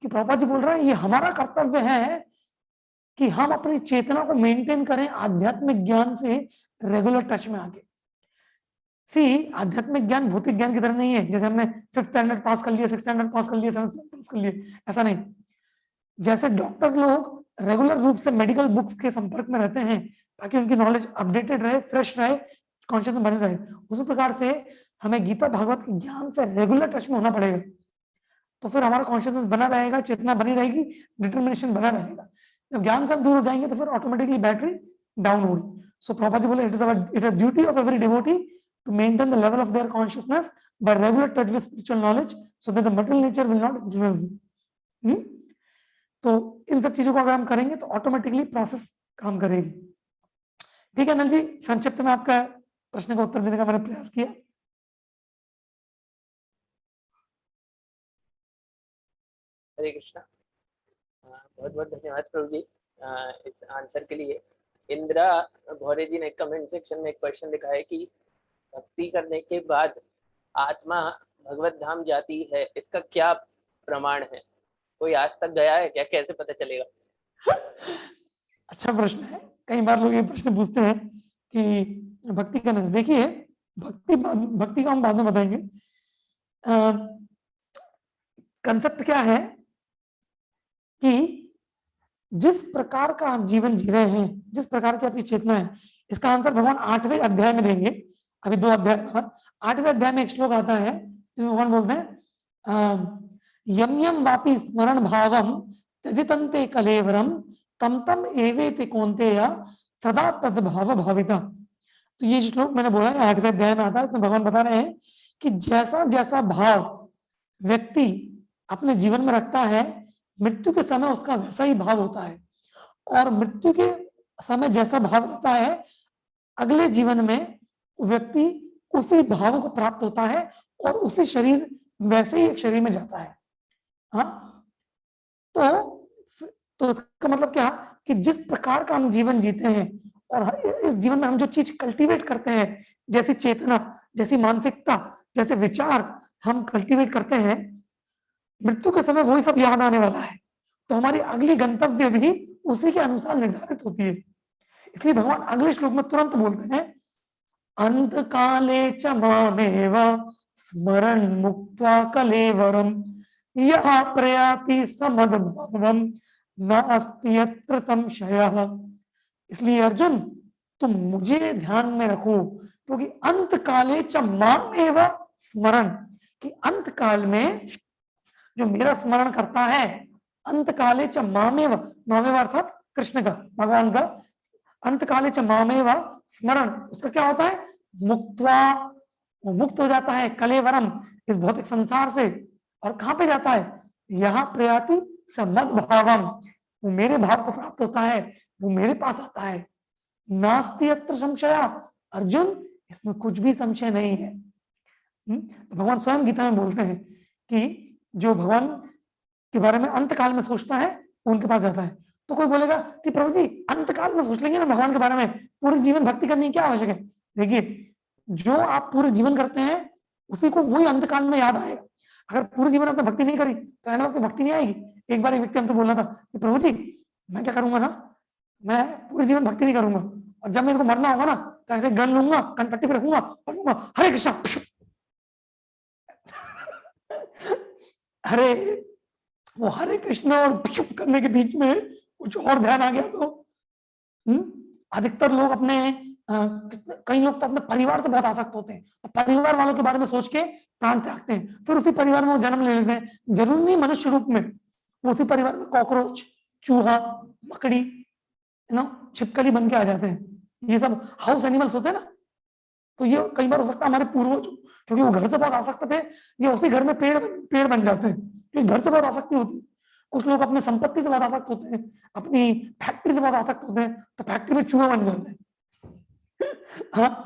कि प्रभुपाद जी बोल रहे हैं ये हमारा कर्तव्य है कि हम अपनी चेतना को मेंटेन करें आध्यात्मिक ज्ञान से रेगुलर टच में आके। आध्यात्मिक ज्ञान भौतिक ज्ञान की तरह नहीं है, जैसे हमने 5th स्टैंडर्ड पास कर लिया, 6th स्टैंडर्ड पास कर लिया, 7th स्टैंडर्ड पास कर लिया, ऐसा नहीं। जैसे डॉक्टर लोग रेगुलर रूप से मेडिकल बुक्स के संपर्क में रहते हैं ताकि उनकी नॉलेज अपडेटेड रहे, फ्रेश रहे, कॉन्शियस बने रहे, उसी प्रकार से हमें गीता भागवत के ज्ञान से रेगुलर टच में होना पड़ेगा। तो फिर हमारा कॉन्शियसनेस बना रहेगा, चेतना बनी रहेगी, डिटर्मिनेशन बना रहेगा। जब ज्ञान से दूर हो जाएंगे तो फिर ऑटोमेटिकली बैटरी डाउन होगी। सो प्रभुपाद जी बोले it is duty of every devotee to maintain the level of their consciousness by regular touch with spiritual knowledge so that the material nature will not influence them. तो इन सब चीजों को अगर हम करेंगे तो ऑटोमेटिकली प्रोसेस काम करेगी। ठीक है अनिल जी, संक्षिप्त में आपका प्रश्न का उत्तर देने का मैंने प्रयास किया। हरे कृष्णा, बहुत बहुत धन्यवाद प्रभु जी इस आंसर के लिए। इंदिरा भौरे जी ने कमेंट सेक्शन में एक क्वेश्चन लिखा है कि भक्ति करने के बाद आत्मा भगवत धाम जाती है, इसका क्या प्रमाण है? कोई आज तक गया है क्या? कैसे पता चलेगा? अच्छा प्रश्न है। कई बार लोग ये प्रश्न पूछते हैं कि भक्ति करने से, देखिए भक्ति का हम बाद में बताएंगे। कंसेप्ट क्या है कि जिस प्रकार का आप जीवन जी रहे हैं, जिस प्रकार की आपकी चेतना है, इसका आंसर भगवान 8वें अध्याय में देंगे। अभी 2 अध्याय बाद 8वें अध्याय में एक श्लोक आता है जिसमें भगवान बोलते हैं यम यम वापि स्मरण भावम त्यजितन्ते कलेवरम तम तम एवेति कौन्तेय सदा तद भाव भाविता। तो ये श्लोक मैंने बोला है 8वें अध्याय में आता है। इसमें भगवान बता रहे हैं कि जैसा जैसा भाव व्यक्ति अपने जीवन में रखता है, मृत्यु के समय उसका वैसा ही भाव होता है, और मृत्यु के समय जैसा भाव रहता है अगले जीवन में व्यक्ति उसी भाव को प्राप्त होता है और उसी शरीर वैसे ही एक शरीर में जाता है। हाँ, तो इसका मतलब क्या कि जिस प्रकार का हम जीवन जीते हैं और इस जीवन में हम जो चीज कल्टीवेट करते हैं, जैसी चेतना, जैसी मानसिकता, जैसे विचार हम कल्टीवेट करते हैं, मृत्यु के समय वही सब याद आने वाला है। तो हमारी अगली गंतव्य भी उसी के अनुसार निर्धारित होती है। इसलिए भगवान अगले श्लोक में तुरंत बोलते हैं अंत काले च मामेव स्मरण मुक्त्वा कलेवरम यः प्रयाति समदभावम नास्ति यत्र संशयः। इसलिए अर्जुन तुम मुझे ध्यान में रखो, क्योंकि अंत काले च मामेव स्मरण, कि अंत काल में जो मेरा स्मरण करता है, अंत काले च मामेव, मामेव अर्थात कृष्ण का, भगवान का, अंत काले च मामेव स्मरण, उसका क्या होता है? मुक्त्वा, वो मुक्त हो जाता है, कलेवरम, इस भौतिक संसार से, और कहां पे जाता है? यहाँ प्रयाति समद भावम, वो मेरे भाव को प्राप्त होता है, वो मेरे पास आता है। नास्ति यत्र संशय, अर्जुन इसमें कुछ भी संशय नहीं है। तो भगवान स्वयं गीता में बोलते हैं कि जो भगवान के बारे में अंत काल में सोचता है उनके पास जाता है। तो कोई बोलेगा कि प्रभु जी अंतकाल में सोच लेंगे ना भगवान के बारे में, पूरे जीवन भक्ति करनी क्या आवश्यक है। देखिए, जो आप पूरे जीवन करते हैं उसी को वही अंतकाल में याद आएगा। अगर पूरे जीवन आपने भक्ति नहीं करी तो एंड में भक्ति नहीं आएगी। एक बार एक व्यक्ति हमसे बोल रहा था कि प्रभु जी मैं क्या करूंगा ना, मैं पूरे जीवन भक्ति नहीं करूंगा, और जब मेरे को मरना होगा ना तो ऐसे गन लूंगा, कनपट्टी पे रखूंगा और लूंगा हरे कृष्णा। अरे वो हरे कृष्णा और चुप करने के बीच में कुछ और ध्यान आ गया तो अधिकतर लोग अपने कई लोग तो अपने परिवार से बहुत आसक्त होते हैं, तो परिवार वालों के बारे में सोच के प्राण त्यागते हैं, फिर उसी परिवार में वो जन्म ले लेते हैं। जरूरी नहीं मनुष्य रूप में, वो उसी परिवार में कॉकरोच, चूहा, मकड़ी, छिपकली बन के आ जाते हैं। ये सब हाउस एनिमल्स होते हैं ना। तो ये कई बार हो सकता है हमारे पूर्वज, क्योंकि वो घर से बहुत आसक्त थे, ये उसी घर में पेड़ बन जाते हैं, क्योंकि घर से बहुत आसक्ति होती है। कुछ लोग अपने संपत्ति से बहुत आसक्त होते हैं, अपनी फैक्ट्री से बहुत आसक्त होते हैं, तो फैक्ट्री में चूहा बन जाते हैं। हाँ,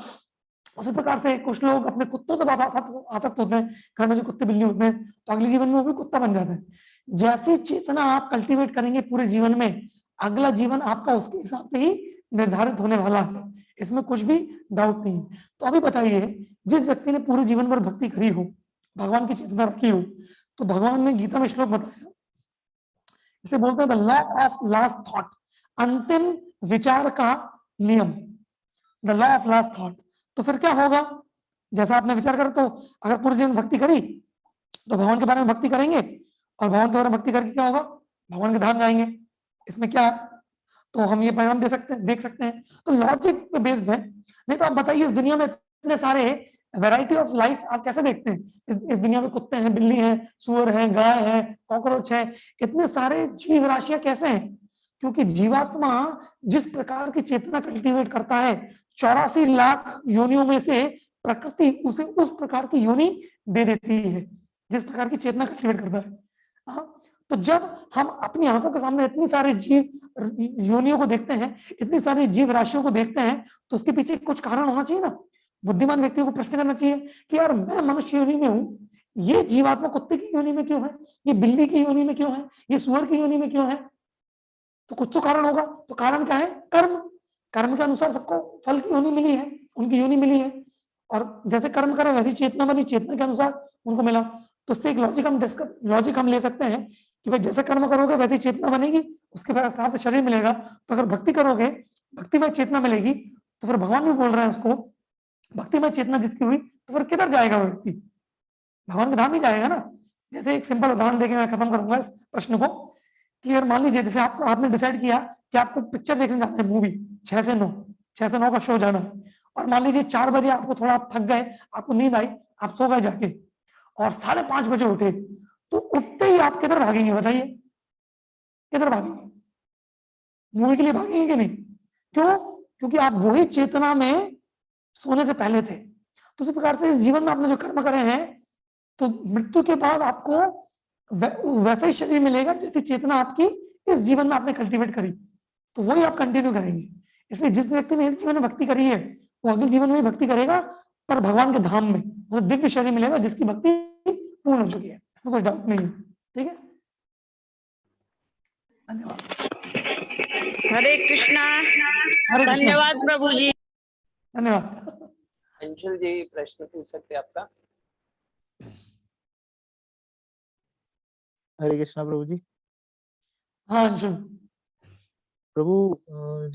उसी प्रकार से कुछ लोग अपने कुत्तों से बहुत आसक्त होते हैं, घर में जो कुत्ते बिल्ली होते हैं, तो अगले जीवन में वो भी कुत्ता बन जाते हैं। जैसी चेतना आप कल्टीवेट करेंगे पूरे जीवन में, अगला जीवन आपका उसके हिसाब से ही निर्धारित होने वाला है, इसमें कुछ भी डाउट नहीं है। तो अभी बताइए, जिस व्यक्ति ने पूरे जीवन भर भक्ति करी हो, भगवान की चेतना रखी हो, तो भगवान ने गीता में श्लोक बताया, इसे बोलते हैं the law of last thought, अंतिम विचार का नियम, the law of last thought. तो फिर क्या होगा, जैसा आपने विचार करा, तो अगर पूरे जीवन भक्ति करी तो भगवान के बारे में भक्ति करेंगे, और भगवान के बारे में भक्ति करके क्या होगा, भगवान के धाम जाएंगे। इसमें क्या, तो हम ये परिणाम देख सकते हैं। तो लॉजिक पे बेस्ड है। नहीं तो आप बताइए, इस दुनिया में इतने सारे वैरायटी ऑफ लाइफ आप कैसे देखते हैं? इस दुनिया में कुत्ते हैं, बिल्ली हैं, सुअर हैं, गाय है, कॉकरोच है, इतने सारे जीव राशियां कैसे हैं? क्योंकि जीवात्मा जिस प्रकार की चेतना कल्टीवेट करता है, 84 लाख योनियों में से प्रकृति उसे उस प्रकार की योनि दे देती है जिस प्रकार की चेतना कल्टीवेट करता है। तो जब हम अपनी आंखों के सामने इतनी सारे जीव योनियों को देखते हैं, इतनी सारी जीव राशियों को देखते हैं, तो उसके पीछे कुछ कारण होना चाहिए ना। बुद्धिमान व्यक्ति को प्रश्न करना चाहिए कि यार मैं मनुष्य योनि में हूँ, ये जीवात्मा कुत्ते की योनि में क्यों है, ये बिल्ली की योनि में क्यों है, ये सुअर की योनि में क्यों है? तो कुछ तो कारण होगा। तो कारण क्या है? कर्म। कर्म के अनुसार सबको फल की योनि मिली है, उनकी योनि मिली है, और जैसे कर्म करे वैसी चेतना बनी, चेतना के अनुसार उनको मिला। तो उससे एक लॉजिक हम ले सकते हैं कि भाई जैसे कर्म करोगे वैसी चेतना बनेगी, उसके बाद साथ शरीर मिलेगा। तो अगर भक्ति करोगे, भक्ति में चेतना मिलेगी, तो फिर भगवान भी बोल रहे हैं उसको, भक्ति में चेतना जिसकी हुई, तो फिर किधर जाएगा वो व्यक्ति? भगवान के धाम ही जाएगा ना। जैसे एक सिंपल उदाहरण देके मैं खत्म करूंगा इस प्रश्न को, कि अगर मान लीजिए जैसे आपने डिसाइड किया कि आपको पिक्चर देखने जाना है, मूवी 6 से 9 का शो जाना है, और मान लीजिए 4 बजे आपको थोड़ा थक गए, आपको नींद आई, आप सो गए जाके, और 5:30 बजे उठे, तो उठते ही आप किधर भागेंगे? बताइए, किधर भागेंगे? मूवी के लिए भागेंगे कि नहीं? क्यों? क्योंकि आप वही चेतना में सोने से पहले थे। तो उसी प्रकार से जीवन में आपने जो कर्म करे हैं, तो मृत्यु के बाद आपको वैसा ही शरीर मिलेगा जैसी चेतना आपकी इस जीवन में आपने कल्टीवेट करी, तो वही आप कंटिन्यू करेंगे। इसलिए जिस व्यक्ति ने इस जीवन में भक्ति करी है, वो अगले जीवन में भक्ति करेगा, पर भगवान के धाम में, तो दिव्य शरीर मिलेगा जिसकी भक्ति पूर्ण हो चुकी है। इसमें कोई डाउट नहीं है। ठीक है, धन्यवाद। हरे कृष्णा। हरे कृष्णा। धन्यवाद प्रभु जी। धन्यवाद। अंशुल जी प्रश्न पूछ सकते हैं आपका। हरे कृष्णा प्रभु जी। हाँ अंशुल। प्रभु,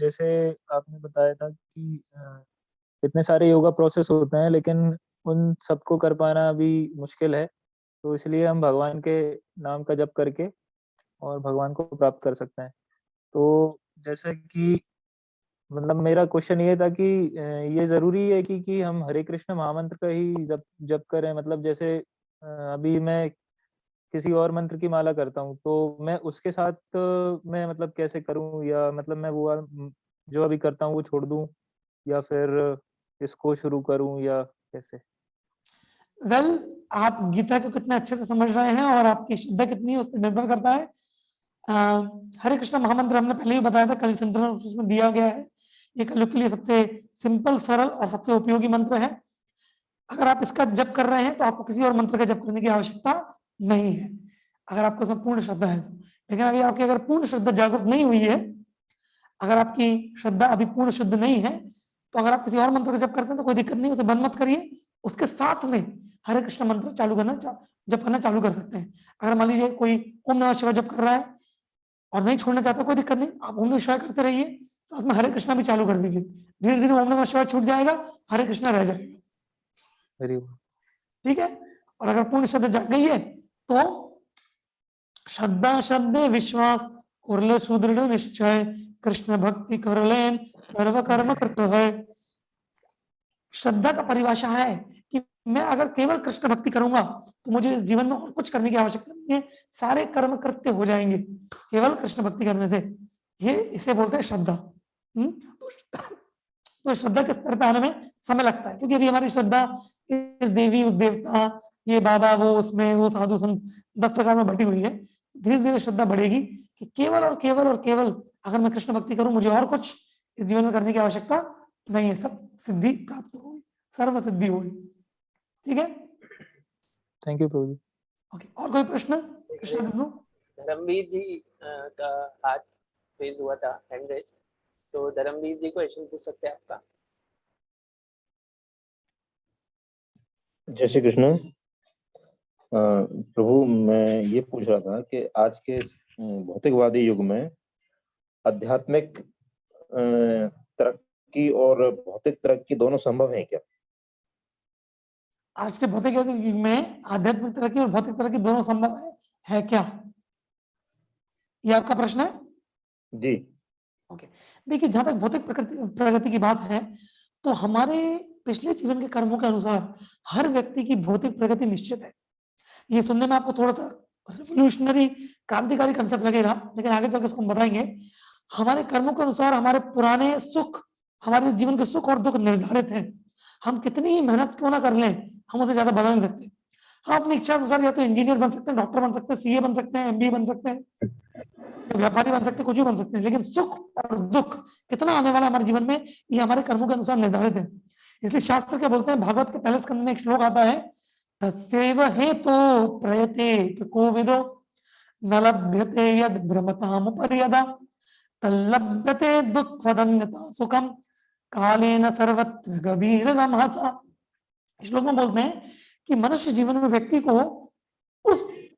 जैसे आपने बताया था कि इतने सारे योगा प्रोसेस होते हैं, लेकिन उन सबको कर पाना भी मुश्किल है, तो इसलिए हम भगवान के नाम का जप करके और भगवान को प्राप्त कर सकते हैं। तो जैसे कि मतलब मेरा क्वेश्चन ये था कि ये जरूरी है कि हम हरे कृष्ण महामंत्र का ही जप करें? मतलब जैसे अभी मैं किसी और मंत्र की माला करता हूँ, तो मैं उसके साथ मैं मतलब कैसे करूँ, या मतलब मैं वो जो अभी करता हूँ वो छोड़ दूँ, या फिर इसको शुरू करूँ, या कैसे? वेल, आप गीता को कितने अच्छे से समझ रहे हैं और आपकी श्रद्धा कितनी है उस पर निर्भर करता है। हरे कृष्ण महामंत्र हमने पहले ही बताया था, कल संतरण उसमें दिया गया है। ये कलयुग के लिए सबसे सिंपल, सरल और सबसे उपयोगी मंत्र है। अगर आप इसका जप कर रहे हैं तो आपको किसी और मंत्र का जप करने की आवश्यकता नहीं है। अगर आपको उसमें पूर्ण श्रद्धा है तो। लेकिन अभी आपकी अगर पूर्ण श्रद्धा जागृत नहीं हुई है, अगर आपकी श्रद्धा अभी पूर्ण शुद्ध नहीं है, तो अगर आप किसी और मंत्र को जप करते हैं तो कोई दिक्कत नहीं, उसे बंद मत करिए, उसके साथ में हरे कृष्ण मंत्र चालू करना जप करना चालू कर सकते हैं। अगर मान लीजिए कोई ओम नमः शिवाय जप कर रहा है और नहीं छोड़ना चाहता, कोई दिक्कत नहीं, आप ओम नमः शिवाय करते रहिए, साथ में हरे कृष्णा भी चालू कर दीजिए। धीरे धीरे ओम नमः शिवाय छूट जाएगा, हरे कृष्णा रह जाएगा। Very good. ठीक है। और अगर पूर्ण श्रद्धा जाग गई है तो श्रद्धा शब्दे विश्वास कुरले सुदृढ़ निश्चय कृष्ण भक्ति करलेन सर्व कर्म कृत है। श्रद्धा का परिभाषा है कि मैं अगर केवल कृष्ण भक्ति करूंगा तो मुझे इस जीवन में और कुछ करने की आवश्यकता नहीं है, सारे कर्म कृत्य हो जाएंगे केवल कृष्ण भक्ति करने से। ये इसे बोलते हैं श्रद्धा। तो श्रद्धा के स्तर पे आने में समय लगता है, क्योंकि अभी हमारी श्रद्धा इस देवी उस देवता, ये बाबा वो उसमें, वो साधु संत 10 प्रकार में बटी हुई है। धीरे धीरे श्रद्धा बढ़ेगी कि केवल और केवल और केवल अगर मैं कृष्ण भक्ति करूं, मुझे और कुछ इस जीवन में करने की आवश्यकता नहीं है, सब सिद्धि प्राप्त होगी, सर्व सिद्धि होगी। ठीक है, थैंक यू प्रभु जी। ओके। और कोई प्रश्न? कृष्ण दीदी धर्मवीर जी का हाथ रेज हुआ था, हैंड रेज, तो धर्मवीर जी क्वेश्चन पूछ सकते हैं आपका। जय श्री कृष्ण। प्रभु, मैं ये पूछ रहा था कि आज के भौतिकवादी युग में आध्यात्मिक तरक्की और भौतिक तरक्की दोनों संभव है क्या? आज के भौतिक युग में आध्यात्मिक तरक्की और भौतिक तरक्की दोनों संभव है क्या, ये आपका प्रश्न है? जी। ओके, देखिए, जहां तक भौतिक प्रगति की बात है तो हमारे पिछले जीवन के कर्मों के अनुसार हर व्यक्ति की भौतिक प्रगति निश्चित है। ये सुनने में आपको थोड़ा सा रिवोल्यूशनरी, क्रांतिकारी कंसेप्ट लगेगा, लेकिन आगे चलकर इसको हम बताएंगे। हमारे कर्मों के अनुसार हमारे पुराने सुख, हमारे जीवन के सुख और दुख निर्धारित हैं। हम कितनी ही मेहनत क्यों ना कर लें, हम उसे ज्यादा बदल नहीं सकते। हम अपनी इच्छा अनुसार या तो इंजीनियर बन सकते हैं, डॉक्टर बन सकते हैं, सीए बन सकते हैं, एमबीए बन सकते हैं, व्यापारी बन सकते हैं, कुछ भी बन सकते हैं, लेकिन सुख और दुख कितना आने वाला हमारे जीवन में, ये हमारे कर्मों के अनुसार निर्धारित है। इसलिए शास्त्र क्या बोलते हैं, भागवत के पहले स्कंद में एक श्लोक आता है, तस्यैव हेतो प्रयते कोविदो न लभ्यते यद भ्रमताम पर्यदा तल्लभ्यते दुःखवदन्यता सुखम कालेन सर्वत्र गभीर रमहसा। श्लोक में बोलते हैं कि मनुष्य जीवन में व्यक्ति को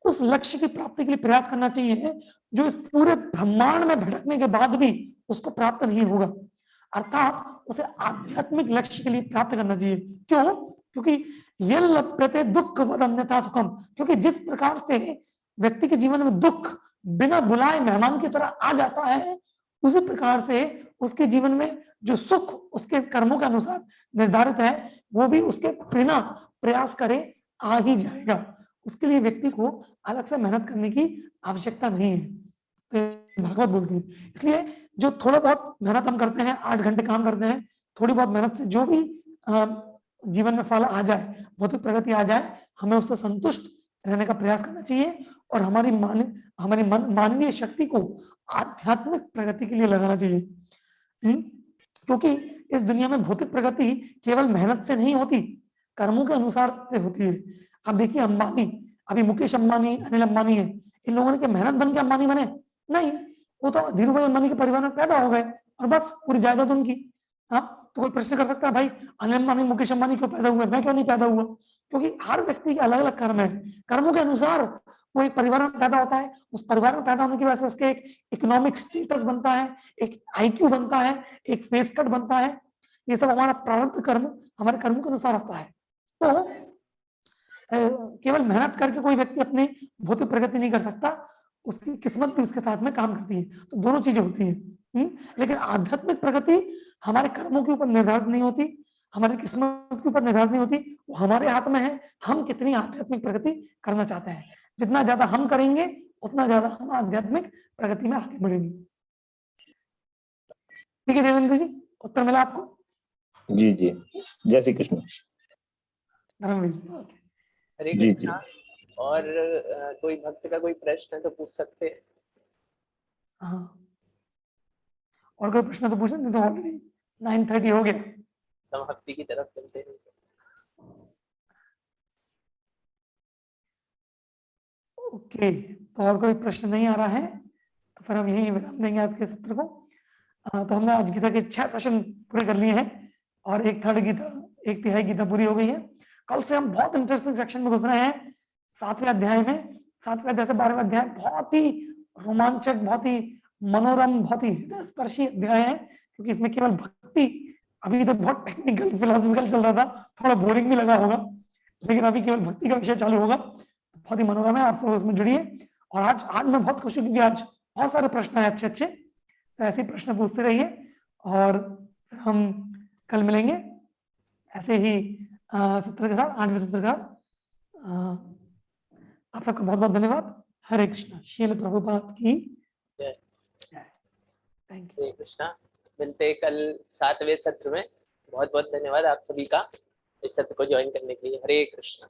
उस लक्ष्य की प्राप्ति के लिए प्रयास करना चाहिए जो इस पूरे ब्रह्मांड में भटकने के बाद भी उसको प्राप्त नहीं होगा, अर्थात उसे आध्यात्मिक लक्ष्य के लिए प्राप्त करना चाहिए। क्यों? क्योंकि ये लभ्यते दुःखवदन्यथा सुखम, क्योंकि जिस प्रकार से व्यक्ति के जीवन में दुख बिना बुलाए मेहमान की तरह आ जाता है, उसी प्रकार से उसके जीवन में जो सुख उसके कर्मों के अनुसार निर्धारित है, वो भी उसके बिना प्रयास करे आ ही जाएगा। उसके लिए व्यक्ति को अलग से मेहनत करने की आवश्यकता नहीं है, तो भागवत बोलती है। इसलिए जो थोड़ा बहुत मेहनत हम करते हैं, 8 घंटे काम करते हैं, थोड़ी बहुत मेहनत से जो भी जीवन में फल आ जाए, भौतिक प्रगति आ जाए, हमें उससे संतुष्ट रहने का प्रयास करना चाहिए और हमारी मानवीय शक्ति को आध्यात्मिक प्रगति के लिए लगाना चाहिए। क्योंकि इस दुनिया में भौतिक प्रगति केवल मेहनत से नहीं होती, कर्मों के अनुसार से होती है। अब देखिए, अंबानी, अभी मुकेश अंबानी, अनिल अंबानी है, इन लोगों ने क्या मेहनत बन के अंबानी बने? नहीं, वो तो धीरू भाई अंबानी के परिवार में पैदा हो गए और बस पूरी जायदाद उनकी। हाँ, तो कोई प्रश्न कर सकता है, भाई अनिल अंबानी, मुकेश अंबानी क्यों पैदा हुए, मैं क्यों नहीं पैदा हुआ? क्योंकि हर व्यक्ति के अलग अलग कर्म है, कर्मों के अनुसार वो एक परिवार में पैदा होता है, उस परिवार में पैदा होने की वजह से उसके एक इकोनॉमिक स्टेटस बनता है, एक IQ बनता है, एक फेस कट बनता है। ये सब हमारा प्रारब्ध कर्म हमारे कर्मों के अनुसार आता है। तो केवल मेहनत करके कोई व्यक्ति अपनी भौतिक प्रगति नहीं कर सकता, उसकी किस्मत भी उसके साथ में काम करती है। तो दोनों चीजें होती हैं। लेकिन आध्यात्मिक प्रगति हमारे कर्मों के ऊपर निर्धारित नहीं होती, हमारी किस्मत के ऊपर निर्धारित नहीं होती, वो हमारे हाथ में है, हम कितनी आध्यात्मिक प्रगति करना चाहते हैं। जितना ज्यादा हम करेंगे उतना ज्यादा हम आध्यात्मिक प्रगति में आगे बढ़ेंगे। ठीक है देवेंद्र जी, उत्तर मिला आपको? जी जी, जय श्री कृष्ण। हरे कृष्णा। और कोई भक्त का कोई प्रश्न है तो पूछ सकते हैं। हाँ, और कोई प्रश्न तो पूछे, नहीं तो ऑलरेडी 9:30 हो गया, समाप्ति की तरफ चलते हैं। ओके, तो और कोई प्रश्न नहीं आ रहा है तो फिर हम यही विराम देंगे आज के सत्र को। तो हमने आज गीता के 6 सेशन पूरे कर लिए हैं और 1/3 गीता, 1/3 गीता पूरी हो गई है। कल से हम बहुत इंटरेस्टिंग सेक्शन में घुस रहे हैं 7वें अध्याय में। 7वें अध्याय से 12वें अध्याय बहुत ही रोमांचक, बहुत ही मनोरम, बहुत ही हृदयस्पर्शी अध्याय है, क्योंकि इसमें केवल भक्ति, अभी तक बहुत टेक्निकल फिलोसफिकल चल रहा था, थोड़ा बोरिंग भी लगा होगा, लेकिन अभी केवल भक्ति का विषय चालू होगा। बहुत ही मनोरम है, आप सब उसमें जुड़िए। और आज मैं बहुत खुश हूँ क्योंकि आज बहुत सारे प्रश्न है अच्छे अच्छे, तो ऐसे प्रश्न पूछते रहिए और फिर हम कल मिलेंगे ऐसे ही सत्र के साथ, 8वें सत्र का। आप सबका बहुत बहुत धन्यवाद। हरे कृष्णा। श्रील प्रभुपाद की जय। Thank you. हरे कृष्णा। मिलते हैं कल 7वें सत्र में। बहुत बहुत धन्यवाद आप सभी का इस सत्र को ज्वाइन करने के लिए। हरे कृष्णा।